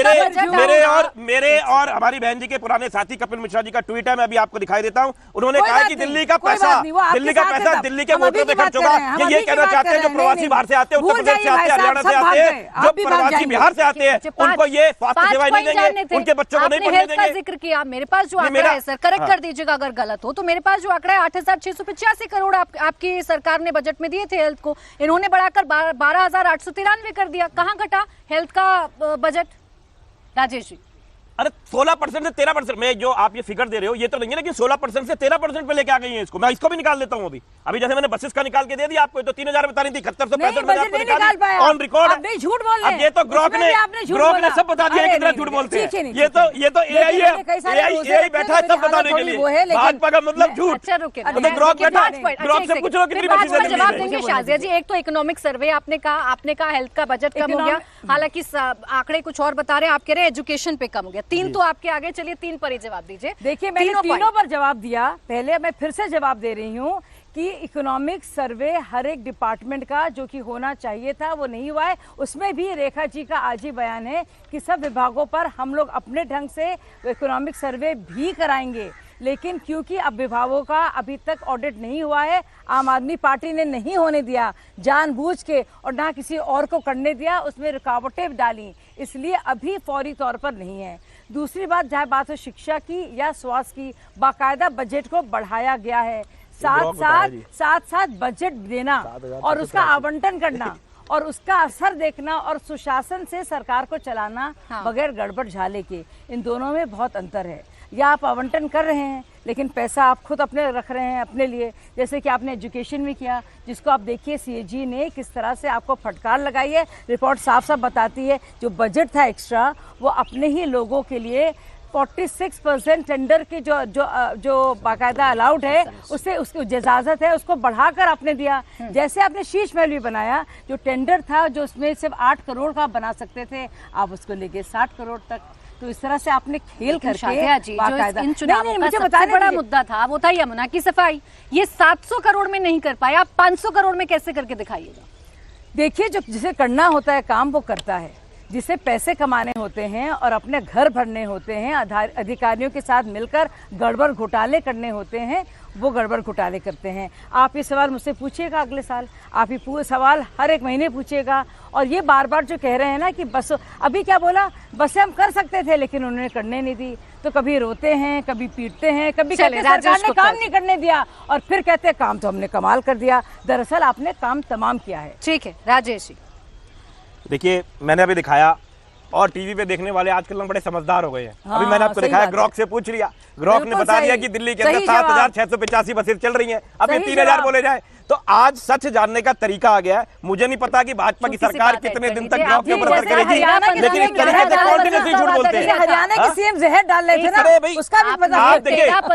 मेरे और हमारी बहन जी के पुराने साथी कपिल मिश्रा जी का ट्वीट है, मैं अभी आपको दिखाई देता हूँ। उन्होंने कहा कि दिल्ली का पैसा दिल्ली के वोटरों पे खर्च होगा। ये कहना चाहते हैं जो प्रवासी बाहर से आते हैं, उत्तर प्रदेश से आते हैं, हरियाणा से आते हैं, जो प्रवासी बिहार से आते हैं, उनको ये स्वास्थ्य सेवाएं नहीं देंगे, उनके बच्चों को नहीं पढ़ने देंगे। जिक्र किया, मेरे पास जो आंकड़ा है सर, करेक्ट कर दीजिएगा अगर गलत हो, तो मेरे पास जो आंकड़ा है 8,685 करोड़ आपकी सरकार ने बजट में दिए थे हेल्थ को, इन्होंने बढ़ाकर 12,893 कर दिया। कहाँ घटा हेल्थ का बजट राजेश जी? अरे 16% से 13% में जो आप ये फिगर दे रहे हो, ये तो नहीं है ना कि 16% से 13% पे लेके आ गई है इसको। मैं इसको भी निकाल देता हूँ अभी जैसे मैंने बसेस का निकाल के दे दिया आपको, तो 3,000 बता रही थी, 7165 ऑन रिकॉर्ड। अब ये तो ग्रोक ने सब बता दिया कितना झूठ बोलते हैं। ये तो एआई बैठा है सब बताने के लिए। भाजपा का मतलब झूठ, मतलब ग्रोक बैठा, ग्रोक से पूछो कितनी बसें जवाब देंगे शाजिया जी। एक तो इकोनॉमिक सर्वे आपने कहा हेल्थ का बजट कम हो गया, हालांकि आंकड़े कुछ और बता रहे हैं, आप कह रहे हैं एजुकेशन पे कम हो गया। 3 तो आपके आगे, चलिए 3 पर ही जवाब दीजिए। देखिए मैंने तीनों पर जवाब दिया, पहले मैं फिर से जवाब दे रही हूँ कि इकोनॉमिक सर्वे हर एक डिपार्टमेंट का जो कि होना चाहिए था वो नहीं हुआ है। उसमें भी रेखा जी का आज ही बयान है कि सब विभागों पर हम लोग अपने ढंग से इकोनॉमिक सर्वे भी कराएंगे, लेकिन क्योंकि अब विभागों का अभी तक ऑडिट नहीं हुआ है, आम आदमी पार्टी ने नहीं होने दिया जानबूझ के, और ना किसी और को करने दिया, उसमें रुकावटें डाली, इसलिए अभी फौरी तौर पर नहीं है। दूसरी बात, चाहे बात हो शिक्षा की या स्वास्थ्य की, बाकायदा बजट को बढ़ाया गया है। साथ बजट देना और उसका आवंटन करना और उसका असर देखना और सुशासन से सरकार को चलाना बगैर गड़बड़ झाले के, इन दोनों में बहुत अंतर है। या आप आवंटन कर रहे हैं लेकिन पैसा आप खुद अपने रख रहे हैं अपने लिए, जैसे कि आपने एजुकेशन में किया, जिसको आप देखिए सीएजी ने किस तरह से आपको फटकार लगाई है। रिपोर्ट साफ साफ बताती है जो बजट था एक्स्ट्रा वो अपने ही लोगों के लिए 46% टेंडर की जो बाकायदा अलाउड है उससे उसकी इजाजत है, उसको बढ़ाकर आपने दिया। जैसे आपने शीश महल भी बनाया, जो टेंडर था जो उसमें सिर्फ 8 करोड़ का बना सकते थे, आप उसको लेके 60 करोड़ तक। तो इस तरह से आपने खेल करके बाकायदा इन चुनावों का सबसे बड़ा मुद्दा था वो था यमुना की सफाई। ये 700 करोड़ में नहीं कर पाया, आप 500 करोड़ में कैसे करके दिखाइएगा? देखिए, जो जिसे करना होता है काम वो करता है, जिसे पैसे कमाने होते हैं और अपने घर भरने होते हैं, अधिकारियों के साथ मिलकर गड़बड़ घोटाले करने होते हैं, वो गड़बड़ घोटाले करते हैं। आप ये सवाल मुझसे पूछिएगा अगले साल, आप ये पूरे सवाल हर एक महीने पूछिएगा। और ये बार बार जो कह रहे हैं ना कि बस अभी क्या बोला, बसें हम कर सकते थे लेकिन उन्होंने करने नहीं दी, तो कभी रोते हैं, कभी पीटते हैं, कभी कहते हैं सरकार ने काम नहीं करने दिया, और फिर कहते हैं काम तो हमने कमाल कर दिया। दरअसल आपने काम तमाम किया है। ठीक है राजेश जी, देखिए मैंने अभी दिखाया, और टीवी पे देखने वाले आजकल बड़े समझदार हो गए हैं। अभी मैंने आपको दिखाया, ग्रोक से पूछ लिया, ग्रोक ने बता दिया कि दिल्ली के अंदर 7,685 बसें चल रही हैं। अब ये 3,000 बोले जाए तो आज सच जानने का तरीका आ गया है। मुझे नहीं पता कि भाजपा की सरकार कितने दिन तक ग्रोक के ऊपर असर करेगी, लेकिन इस तरीके से कॉन्टिन्यूसली झूठ बोलते हैं। हरियाणा के सीएम जहर डाल रहे थे ना, उसका भी पता आप देखिए, आप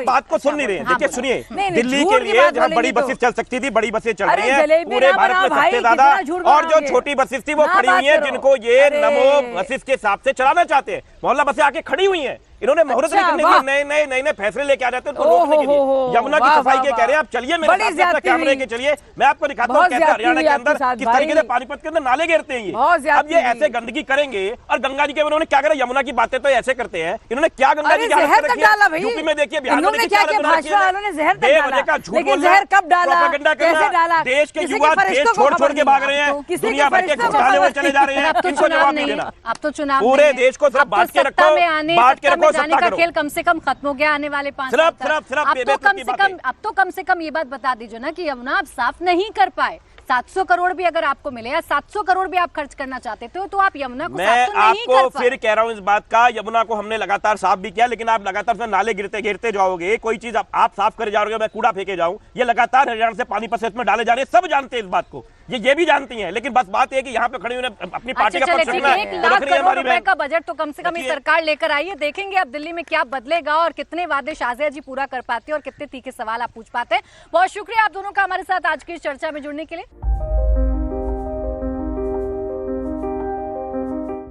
बात को सुन नहीं रहे हैं। देखिए सुनिए, दिल्ली के लिए जहाँ बड़ी बसेस चल सकती थी, बड़ी बसें चल रही हैं पूरे भारत में सबसे ज्यादा, और जो छोटी बसेस थी वो खड़ी हुई हैं, जिनको ये नमो बसेस के हिसाब से चलाना चाहते हैं। मोहल्ला बसें आके खड़ी हुई हैं, इन्होंने मुहूर्त अच्छा, नहीं वाह। करने के लिए नए फैसले लेके आ जाते हैं तो ओहो रोकने के हो हो, लिए। यमुना की वाह, सफाई वाह, के कह रहे हैं आप चलिए मेरे बड़ी साथ अपना ज्यादती कैमरे हुई। के चलिए, मैं आपको दिखाता हूँ बहुत कैसे ज्यादती हरियाणा हुई के आपके अंदर साथ किस तरीके से भाई। पानीपत के अंदर नाले गिरते हैं बहुत ये। ज्यादती अब ये हुई। ऐसे गंदगी करेंगे और गंगा जी के उन्होंने क्या करा, यमुना की बातें तो ऐसे करते हैं, इन्होंने क्या गंगा अरे जी की हालत जहर कर तक रखी है। डाला भाई। यूपी में देखिए, बिहार में इन्होंने देखिए क्या क्या किया, हालत रखी है। भाजपा वालों ने जहर तक बेवजह डाला। का झूठ लेकिन बोलना, जहर कब डाला, प्रोपेगेंडा कैसे करना, डाला, देश के किसी युवा देश फरिश्तों को छोड़ खबर छोड़ के नहीं भाग है। रहे हैं, किसी के दुनिया भर के फरिश्तों को घोटाले हुए खबर चले जा रहे हैं, अब तो इनको चुनाव जवाब नहीं नहीं है, देना। अब तो चुनाव पूरे नहीं है। देश को सिर्फ अब तो बांट के सत्ता रखो, में आने, बांट के सत्ता में रखो, जाने सत्ता का करो। खेल कम से कम खत्म हो गया आने वाले 5 साल सिर्फ- तक। सिर्फ- सिर्फ अब तो बेबेतुकी कम से बातें। कम, अब तो कम से कम ये बात बता दीजिए ना कि यमुना आप साफ नहीं कर पाए। 700 करोड़ भी अगर आपको मिले या 700 करोड़ भी आप खर्च करना चाहते थे तो आप यमुना को मैं साफ तो नहीं आपको कर पाए। फिर कह रहा हूं इस बात का, यमुना को हमने लगातार साफ भी किया, लेकिन आप लगातार उसमें नाले गिरते जाओगे, कोई चीज आप साफ करे जाओगे, मैं कूड़ा फेंके जाऊं, ये लगातार हरियाणा से पानीपत से इसमें डाले जा रहे हैं, सब जानते हैं इस बात को, ये भी जानती हैं, लेकिन बस बात है कि यहाँ पे खड़ी उन्हें अपनी पार्टी अच्छा का चले पक्ष ठीक रखना है, है, 1 तो लाख रख रही है करोड़ हमारी रुपए बहन। का बजट तो कम से कम ये देखिए। सरकार लेकर आई है। देखेंगे अब दिल्ली में क्या बदलेगा और कितने वादे शाजिया जी पूरा कर पाते हैं और कितने तीखे सवाल आप पूछ पाते हैं। बहुत शुक्रिया आप दोनों का हमारे साथ आज की इस चर्चा में जुड़ने के लिए।